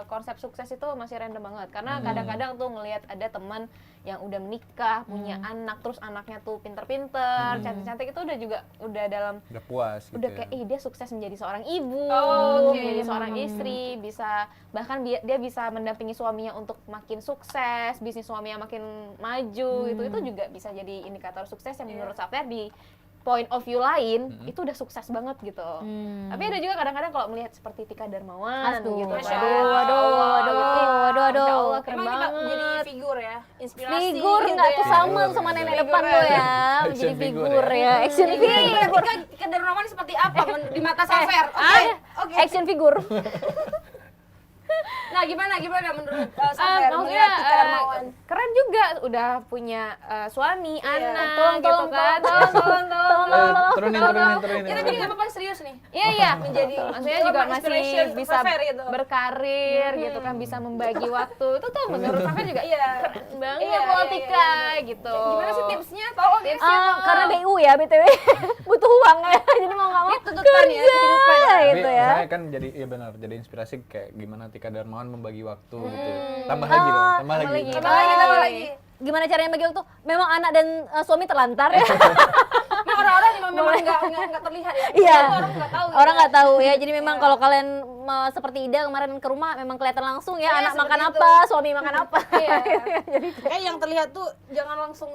konsep sukses itu masih random banget. Karena kadang-kadang tuh ngelihat ada teman yang udah menikah, punya anak, terus anaknya tuh pinter-pinter, cantik-cantik, itu udah dalam Udah puas gitu. udah ya. kayak dia sukses menjadi seorang ibu, Oh, oke. menjadi seorang istri, bisa bahkan dia bisa mendampingi suaminya untuk makin sukses, bisnis suaminya makin maju, itu juga bisa jadi indikator sukses yang menurut Safer di point of view lain itu udah sukses banget gitu. Tapi ada juga kadang-kadang kalau melihat seperti Tika Darmawan Aduh, gitu. Masya waduh. Masya Allah, keren Emang kita banget. jadi figur ya, inspirasi. Figur gitu nggak ya. tuh sama Figur, sama figur. nenek depan lo ya, Action menjadi figure figur ya. ya, action figure. Ketika Darmawan seperti apa di mata Safer? Oke. Action figure. Gimana menurut Safer? Maksudnya Melihat Tika Darmawan. keren juga udah punya suami, anak Tolong, gitu kan. Tolong. Turunin. Ya tapi ini nggak apa-apa serius nih. Iya. Menjadi Maksudnya juga inspiration masih bisa Safer gitu. berkarir gitu kan, bisa membagi waktu. Itu tuh menurut Safer juga Iya. keren banget Iya, loh iya, Tika iya. gitu. Gimana sih tipsnya? Tolong tipsnya. Karena BU ya BTW butuh uang ya, jadi mau nggak mau Tuntutan ya, kehidupan ya. Tapi gitu ya. saya kan jadi iya benar, jadi inspirasi kayak gimana Tika Darmawan membagi waktu gitu. Tambah lagi dong, tambah lagi. Tambah lagi. Gimana caranya bagi waktu? Memang anak dan suami terlantar ya. Nah, orang-orang yang memang nggak terlihat ya. Iya. Orang nggak tahu. Orang nggak tahu ya. Jadi memang kalau kalian seperti Ida kemarin ke rumah memang kelihatan langsung ya, Iya, anak seperti makan itu. apa, suami makan apa. Iya. Kayak yang terlihat tuh jangan langsung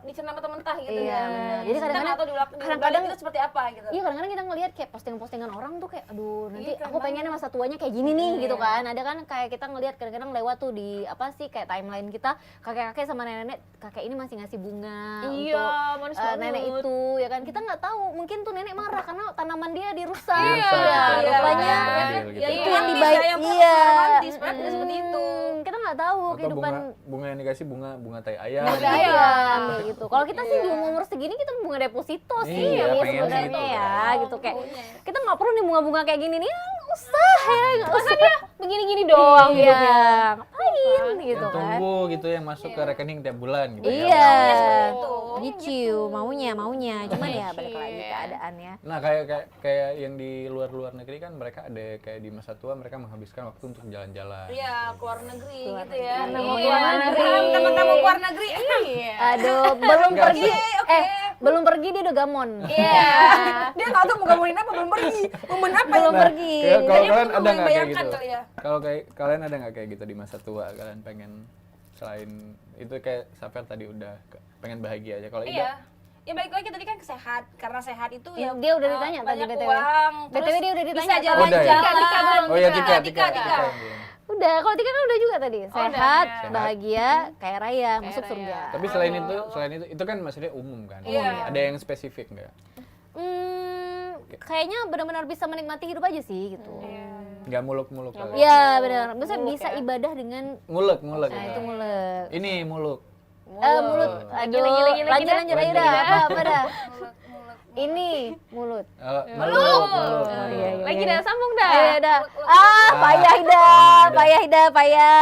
dicerna mentah-mentah gitu Iya, ya. benar. Jadi Kita kadang-kadang- nggak tahu di kadang-kadang- belakang itu seperti apa gitu. Iya, kadang-kadang kita ngelihat kayak postingan-postingan orang tuh kayak aduh nanti Iya, keren aku pengennya masa tuanya kayak gini nih Iya. gitu kan. Ada kan kayak kita ngelihat kadang-kadang lewat tuh di apa sih kayak timeline kita kakek-kakek sama nenek-nenek, kakek ini masih ngasih bunga Iya, untuk manis nenek banget. itu ya kan. Kita nggak tahu, mungkin tuh nenek marah karena tanaman dia dirusak. Iya, Ya, iya, rupanya iya, itu iya. yang Romantis dibaik. ya, yang Iya. romantis, padahal tidak seperti itu. Kita nggak tahu Atau kehidupan bunga yang dikasih bunga tai ayam. bunga gitu. ayam kayak gitu. Kalau kita sih di umur segini kita bunga deposito sih Iya, ya pengennya sebenarnya gitu. ya gitu kayak Maunya. kita nggak perlu nih bunga-bunga kayak gini nih, nggak usah ya, nggak usah dia Begini-gini doang iya, hidupnya. ngapain gitu Yang kan. tunggu gitu yang masuk ke rekening tiap bulan gitu. Iya, itu. gitu, maunya, cuman ya balik lagi keadaannya. Nah kayak yang di luar negeri kan mereka ada kayak di masa tua mereka menghabiskan waktu untuk jalan-jalan. Iya, keluar negeri gitu ya. Karena Iya. mau keluar negeri. Teman-teman keluar negeri. Iya. Aduh, belum Enggak. pergi, belum pergi dia udah gamon. Iya. Dia nggak tahu mau ngomongin apa, belum pergi. Momen apa Belum yang pergi. Kalau Jadi kalian aku ada nggak kayak membayangkan gitu? kali ya. Kalau kayak kalian ada nggak kayak gitu di masa tua? Kalian pengen selain itu kayak Safer tadi udah pengen bahagia aja. Kalau Iya. Ida Ya baik lagi tadi kan sehat, karena sehat itu ya Dia udah ditanya tadi, banyak BTW. uang, BTW terus dia udah ditanya bisa tadi. jalan-jalan. Oh ya Tika. Tika. Udah, kalau Tika kan udah juga tadi. Sehat, Sehat. bahagia, kaya raya, masuk surga. Tapi selain itu kan maksudnya umum kan. Iya. Ada yang spesifik nggak? Kayaknya benar-benar bisa menikmati hidup aja sih gitu. Nggak muluk-muluk kali. Iya, benar. Bisa ibadah dengan Ngulek. nah itu mulek. Ini muluk. Mulut. Aduh, Gila, lanjut ayo dah. Apa dah? Mulek. Ini mulut. Muluk. Iya. Lagi dah sambung dah. Ayo dah. Payah dah. Apa ya?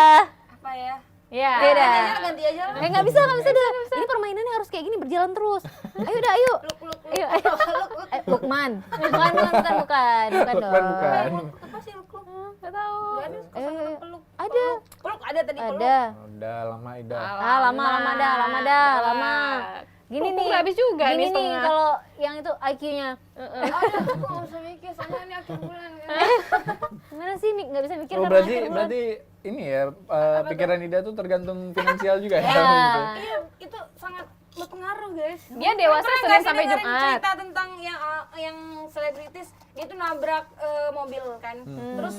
Iya. Beda. Ganti aja lah. Nggak bisa dah. Ini permainannya harus kayak gini berjalan terus. Ayo dah, ayo. Luk. Ayo. Lukman. Bukan dong. Bukan. Apa sih luk? Nggak tahu. Gak ada Ayo. peluk. Ada. Peluk ada tadi peluk. Ada. Udah lama Ida. Lama dah. Gini Pupuk nih. udah habis juga nih Gini nih setengah. kalau yang itu IQ-nya. Ada aku nggak usah mikir, soalnya ini akhir bulan kan. Gimana sih nih nggak bisa mikir Oh karena berarti akhir bulan. berarti ini ya pikiran Ida tuh tergantung finansial juga ya. Ya. gitu. Iya, itu sangat berpengaruh guys. Dia dewasa Pernah Senin nggak sih sampai dengerin Jumat. cerita tentang yang selebritis, dia tuh nabrak mobil kan, terus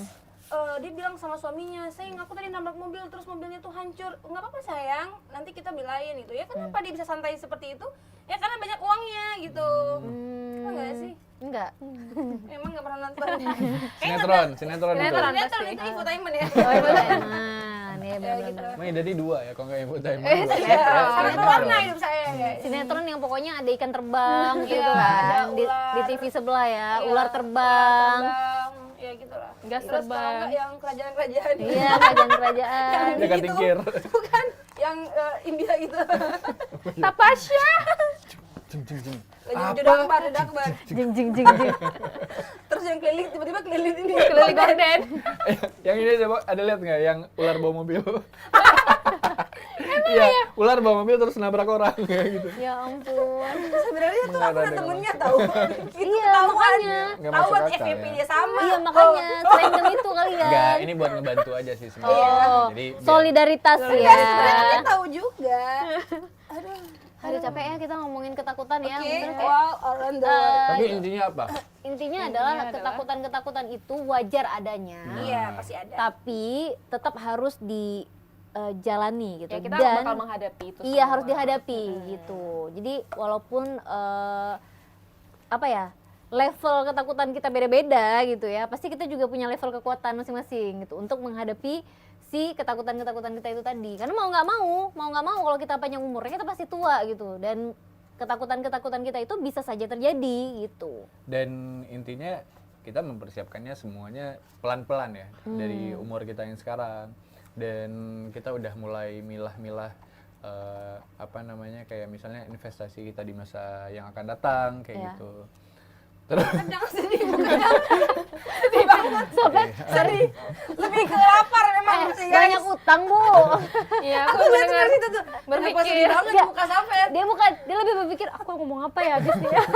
dia bilang sama suaminya, sayang aku tadi nabrak mobil terus mobilnya tuh hancur. Nggak apa-apa sayang, nanti kita belain gitu ya. Kenapa dia bisa santai seperti itu? Ya karena banyak uangnya gitu. Enggak sih? Enggak. Emang nggak pernah nonton. Sinetron itu. Sinetron itu infotainment ya. Oh, Iman. Ya, benar. Gitu. Emang Ida di dua ya kalau nggak infotainment. Ya, sangat warna hidup saya guys. Sinetron yang pokoknya ada ikan terbang gitu Iya, kan. ada Di ular. TV sebelah ya, Iya, ular terbang. Ya gitulah. Gas Terus terbang. kalau nggak yang kerajaan-kerajaan. Iya, kerajaan-kerajaan. Jaga Gitu. tingkir. Bukan yang India gitu. Tapasya. Lagi udah akbar. Jing. Terus yang keliling tiba-tiba keliling ini. Keliling gorden. Yang ini ada lihat nggak yang ular bawa mobil? Iya, ular bawa mobil terus nabrak orang kayak gitu. Ya ampun. Sebenarnya tuh Nggak aku ada udah temennya tahu. Gitu Iya, tahu kan. makanya. Nggak Tahu masuk buat akal FVP ya. dia sama. Iya, makanya random itu kali ya. Enggak, ini buat ngebantu aja sih sebenarnya. Oh, Jadi solidaritas Iya, sebenarnya ya. dia tahu juga. Aduh. Aduh capek ya kita ngomongin ketakutan ya. Oke, Bener kayak wow, around the world. tapi intinya apa? intinya adalah ketakutan-ketakutan itu wajar adanya. Iya, pasti ada. Tapi tetap harus dijalani gitu. Ya kita Dan bakal menghadapi itu. iya semua. harus dihadapi gitu. Jadi walaupun apa ya? level ketakutan kita beda-beda gitu ya, pasti kita juga punya level kekuatan masing-masing gitu untuk menghadapi si ketakutan-ketakutan kita itu tadi. Karena mau nggak mau kalau kita panjang umurnya kita pasti tua gitu, dan ketakutan-ketakutan kita itu bisa saja terjadi gitu. Dan intinya kita mempersiapkannya semuanya pelan-pelan ya, dari umur kita yang sekarang. Dan kita udah mulai milah-milah kayak misalnya investasi kita di masa yang akan datang kayak gitu. Terus Jangan sedih, bukan sedih banget. Sobat, Sedih. Lebih ke lapar emang sih, guys. banyak utang, Bu. Iya, Aku lihat dari situ tuh. Kenapa sedih banget di muka Safir? Dia lebih berpikir aku ngomong apa ya habis dia.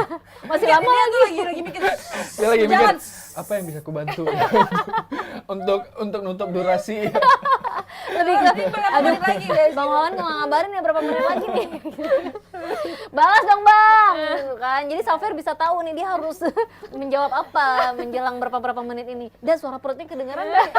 Masih Dia lama tuh lagi mikir. dia lagi mikir Jangan. apa yang bisa kubantu untuk nutup durasi. lebih ke Berapa menit lagi, guys? Bang Wawan nggak ngabarin ya berapa menit lagi nih. Balas dong Bang, gitu kan. Jadi Safir bisa tahu nih dia harus menjawab apa menjelang berapa menit ini. Dan suara perutnya kedengaran nggak?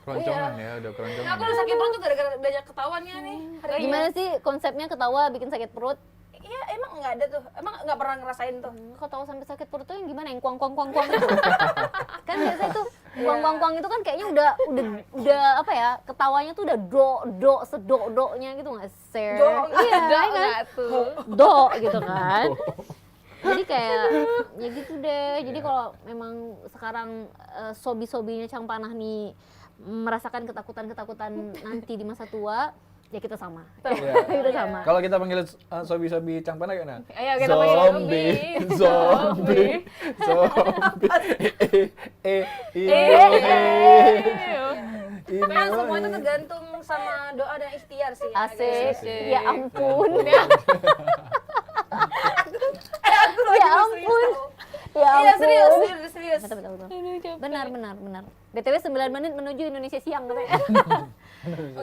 Keroncongan ya, udah keroncongan. Aku udah sakit perut tuh gara-gara banyak ketahuannya nih. Hari ini. Gimana sih konsepnya ketawa bikin sakit perut? Iya, emang nggak ada tuh. Emang nggak pernah ngerasain tuh. Ketawa sampai sakit perut tuh yang gimana? Yang kuang itu. Kan biasanya tuh kuang itu kan kayaknya udah apa ya? Ketawanya tuh udah sedok-doknya gitu nggak share. Iya, kan? Enggak tuh. Gitu kan. Jadi kayak ya gitu deh. Jadi kalau memang sekarang sobi-sobinya Cang Panah nih merasakan ketakutan nanti di masa tua, ya kita sama. Iya. Kita sama. Kalau kita panggil sobi-sobi Cang Panah gimana? Ayo kita panggil zombie. Pokoknya semua itu tergantung sama doa dan ikhtiar sih. Ya, Asik. guys. Ya ampun. Aku lagi Ya serius ampun. tau. Ya Iya, ampun. serius. Betul. Benar. BTW 9 menit menuju Indonesia siang katanya.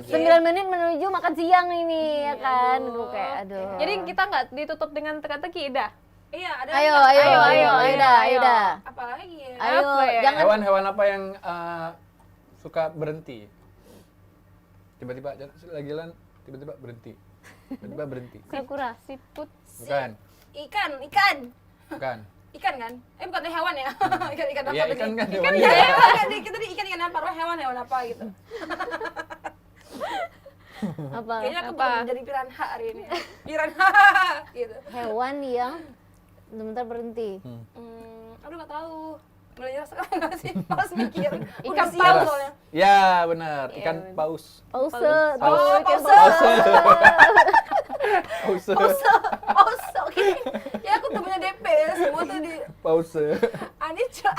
9 menit menuju makan siang ini ya kan. Gue kayak aduh. Jadi kita nggak ditutup dengan teka-teki dah. Iya, ada. Ayo dah. Apalagi ya? Ayo, Apa ya? jangan Hewan-hewan apa yang suka berhenti? Tiba-tiba lagi jalan, tiba-tiba berhenti. Tiba-tiba berhenti. kura-kura. Siput. Bukan. Ikan. Bukan. Ikan kan? Bukan hewan ya? Ikan apa Iya, tadi? ikan kan Ikan hewan. ya, hewan. Kita tadi ikan apa? Hewan apa gitu. Apa? Kayaknya aku Apa? bakal jadi piranha hari ini. Piranha gitu. Hewan yang bentar berhenti. Aduh nggak tahu. Mulai nyerah sekarang nggak sih? Pas mikir. Ikan Udah siang paus. soalnya. Ya, benar. Ikan paus. Pause. Paus. Tuh, ikan Paus. Pause. Paus, oke. Ya aku temennya DP ya. Semua tuh di Pause. Anica.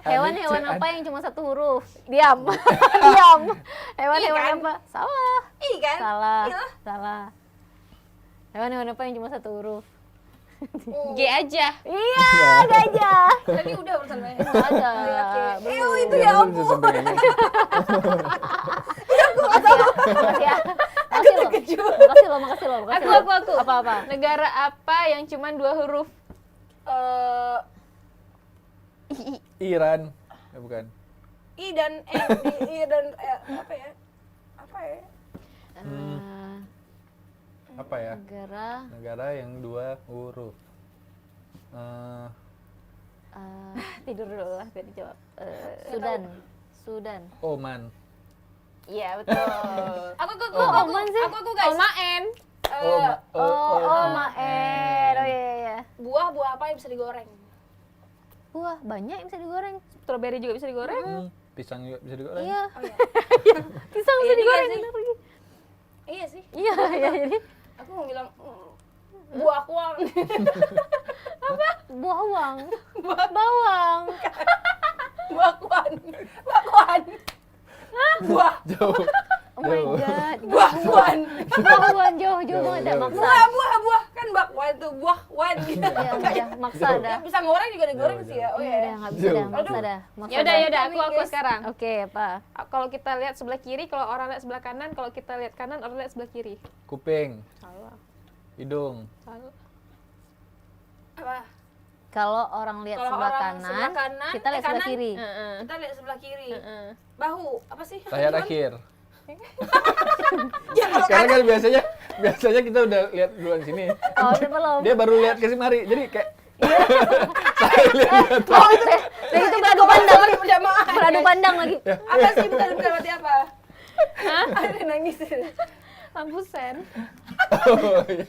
Hewan-hewan apa yang cuma satu huruf? Diam. Diam. Hewan-hewan Ikan. apa? Salah. Ikan. Iya. Salah. Hewan-hewan apa yang cuma satu huruf? G aja. Iya, gajah. Tadi udah urusan lain. Ada. Itu ya ampun. Makasih loh. Aku. Apa? Negara apa yang cuma 2 huruf? Iran. Ya, bukan. I dan apa ya? Apa ya? Negara yang 2 huruf. Tidur dulu lah biar dijawab. Sudan. Oman. Iya betul. Aku Oman sih? Aku guys. Omaen. Maen. Oh iya. Buah apa yang bisa digoreng? Wah, banyak yang bisa digoreng. Strawberry juga bisa digoreng. Pisang juga bisa digoreng. Iya. Oh iya. Pisang bisa Iya juga digoreng. sih. Bener lagi. Iya sih. Iya, jadi Aku mau bilang buah kuang. bawang. Bawang. Buah kuan. Buah. Jauh. Oh my god. Buah kuan. Bawang jauh banget ada maksa. Buah kan bakwan tuh buah wan gitu. Iya, udah maksa dah. Ya, bisa ngoreng juga digoreng sih ya. Oh Iya, ya. udah enggak bisa dah, maksa dah. Maksa Yaudah, dah. aku sekarang. Oke, apa? Kalau kita lihat sebelah kiri, kalau orang lihat sebelah kanan, kalau kita lihat kanan, orang lihat sebelah kiri. Kuping. Salah. Hidung. Salah. Apa? Kalau orang lihat Kalau sebelah orang kanan, sebelah kanan, kita lihat sebelah kanan. kiri. Kita lihat sebelah kiri. Heeh. Bahu apa sih? Layar Gimana? akhir. Ya kalau Karena kan biasanya kita udah lihat duluan sini. Oh, udah belum. Dia baru lihat ke mari. Jadi kayak Oh, dan itu beradu pandang. Berjamaah. Beradu pandang lagi. Apa sih bukan berarti apa? Hah? Ada nangis. Lampu sen. Oh, iya.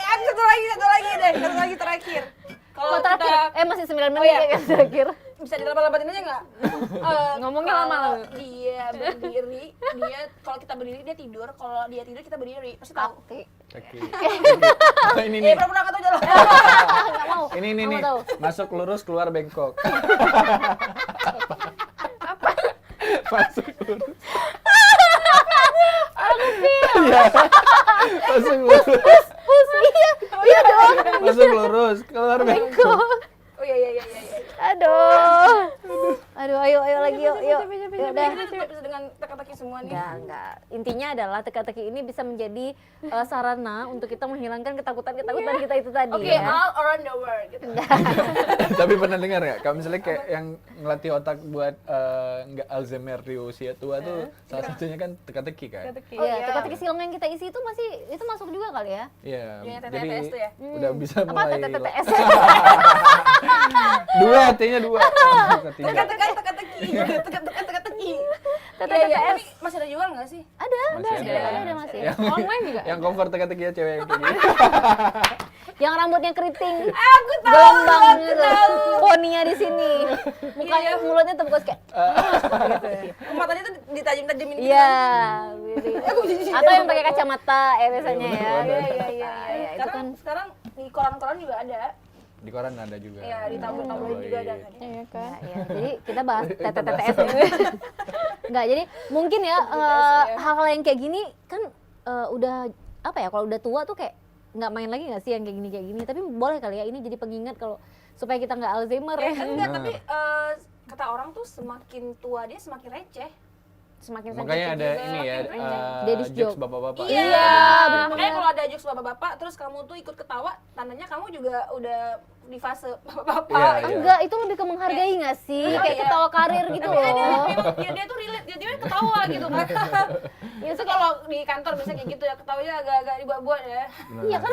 Aku satu lagi deh, satu lagi terakhir. Kalau Kok terakhir? kita Masih 9 menit Oh, iya. ya kan terakhir. bisa dilambat-lambatin aja nggak? Ngomongnya Kalau lama lu. Dia berdiri, kalau kita berdiri dia tidur, kalau dia tidur kita berdiri, pasti tahu. Kaki. Kaki. Oh, ini Eh, nih. pernah nggak tahu jalan? Enggak mau. Ini Nggak nih. mau tahu. Masuk lurus, keluar bengkok. Masuk lurus. Iya. Masuk lurus. Iya. Iya dong. Masuk lurus, keluar bengkok. Oh iya. Aduh. Aduh, ayo lagi yuk. Yuk. Yuk dah. Kita bisa dengan teka-teki semua nih. Enggak. Intinya adalah teka-teki ini bisa menjadi sarana untuk kita menghilangkan ketakutan-ketakutan kita itu tadi Oke, ya. all around the world gitu. Tapi pernah dengar nggak? Kalau misalnya kayak yang ngelatih otak buat nggak Alzheimer di usia tua tuh salah satunya kan teka-teki kan? Oh, Iya, iya. teka-teki silong yang kita isi itu itu masuk juga kali ya. Iya. Yang Jadi TTS tuh ya? udah bisa Apa mulai. TTTS? Dua, T-nya dua. Ketiga. Teka-teki. Teka-teki. TTS. Iya, tapi masih ada jual nggak sih? Ada, Masih ada masih. Yang, Online juga. yang cover teka-teki ya cewek yang kayak gitu. Yang rambutnya keriting, Aku tahu. gelombang gitu, poninya di sini, mukanya Iya. mulutnya terbuka kayak, Matanya tuh ditajam-tajamin gitu. iya, Aku jijik. atau yang pakai kacamata ya biasanya ya. bener-bener. Iya. Ya, itu kan Sekarang di koran-koran juga ada. Di koran ada juga. Iya, di tabloid juga ada kan. Iya kan. ya, jadi kita bahas TTTS. Enggak, jadi mungkin ya hal-hal yang kayak gini kan udah apa ya, kalau udah tua tuh kayak nggak main lagi nggak sih yang kayak gini, tapi boleh kali ya ini jadi pengingat kalau supaya kita nggak Alzheimer ya. Enggak, tapi kata orang tuh semakin tua dia semakin receh. Semakin Makanya sensitif ada juga. ini ya, Daddy's jokes joke. bapak-bapak. Iya, benar. Makanya kalau ada jokes bapak-bapak terus kamu tuh ikut ketawa, tandanya kamu juga udah di fase bapak-bapak. Iya, iya. Enggak, itu lebih ke menghargai nggak sih? Kayak iya. ketawa karir gitu Tapi kan loh. dia tuh relate, dia ketawa gitu kan. Ya itu kalau di kantor bisa kayak gitu ya, ketawanya agak-agak dibuat-buat ya. Iya kan,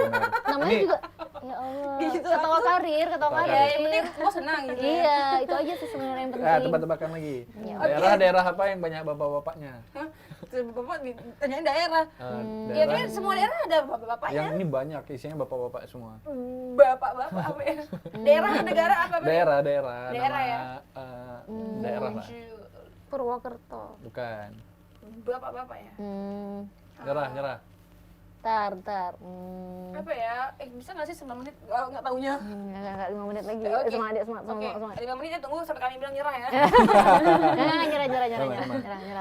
namanya Ini- juga ya Allah. Gitu, Ketawa karir, ketawa Ketawa Ya, karir. yang penting gua senang gitu ya. Iya, itu aja sih sebenarnya yang Nah, penting. tebak-tebakan lagi. Iya. Daerah-daerah apa yang banyak bapak-bapaknya? Hah? Terus bapak ditanyain daerah. Ya Daerah kan semua daerah ada bapak-bapaknya. yang ini banyak, isinya bapak-bapak semua. Bapak-bapak apa ya? Daerah negara apa? Daerah, Daerah nama, ya? daerah lah. Purwokerto. Bukan. Bapak-bapak ya. Nyerah. Tar. Apa ya? Bisa nggak sih 9 menit? Nggak taunya. Enggak 5 menit lagi. Oke. Semangat. Oke, 5 menit ya, tunggu sampai kami bilang nyerah ya.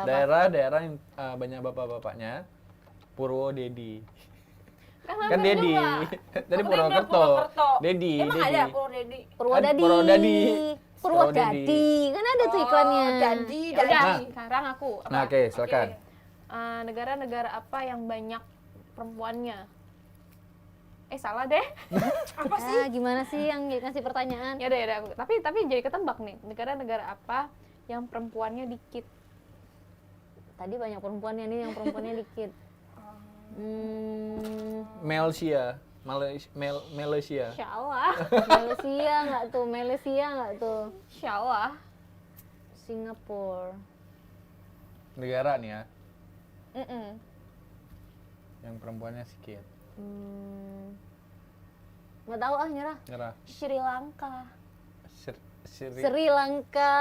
Nyerah. Daerah yang banyak bapak-bapaknya. Purwodedi. Kan Dedi. Tadi Purwokerto. Dedi. Emang ada Purwodedi? Purwodadi. Purwodadi. Purwodadi. Kan ada tuh iklannya. Dadi. Ya udah, Nah. sekarang aku. Nah, oke, silakan. Negara-negara apa yang banyak perempuannya? Salah deh. Apa sih? Gimana sih yang ngasih pertanyaan? Ya udah. Tapi jadi ketebak nih. Negara-negara apa yang perempuannya dikit? Tadi banyak perempuannya, nih yang perempuannya dikit. Malaysia. Insyaallah. Malaysia nggak tuh? Insyaallah. Singapura. Negara nih ya, Mm-mm. yang perempuannya sedikit. Nggak tahu nyerah. Sri Lanka. Sri Lanka,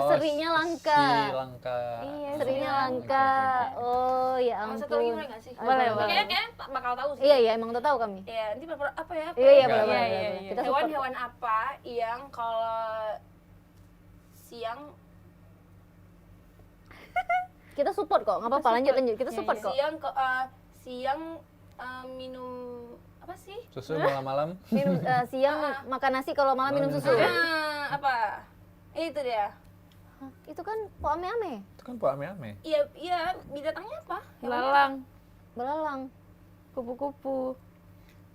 serinya langka. Sri Lanka. Iya, Serinya Oke, langka. oke. Oh ya Satu lagi ampun. boleh nggak sih? Boleh. Kayaknya bakal tahu sih. Iya emang tahu kami. Ya, nanti apa ya? Iya Enggak. boleh. Iya. Kita support. Hewan-hewan apa yang kalau siang Kita support kok, nggak apa-apa, lanjut. Kita support kok. siang minum apa sih? Susu malam-malam. Minum siang makan nasi, kalau malam minum susu. Apa? Itu dia. Hah, itu kan po ame-ame, Itu kan po ame-ame. Iya, binatangnya apa? Belalang. belalang. Kupu-kupu.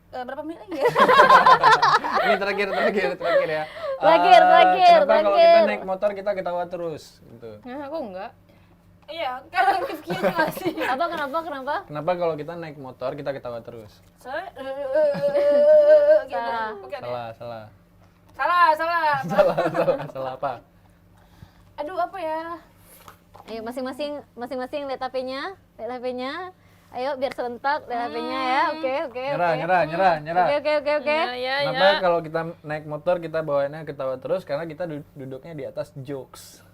Berapa menit lagi ya? Ini terakhir ya. Terakhir. Kenapa kalau kita naik motor kita ketawa terus gitu? Nah, aku enggak. Iya, kan Rifki aja nggak sih? Kenapa? Kenapa kalau kita naik motor kita ketawa terus? Soalnya, Salah. Oke, oke. Salah. Salah apa? Aduh, apa ya? Ayo masing-masing lihat HP-nya. Ayo biar serentak lihat HP-nya ya. Oke. Nyerah. Oke. Kenapa kalau kita naik motor kita bawaannya ketawa terus? Karena kita duduknya di atas jokes.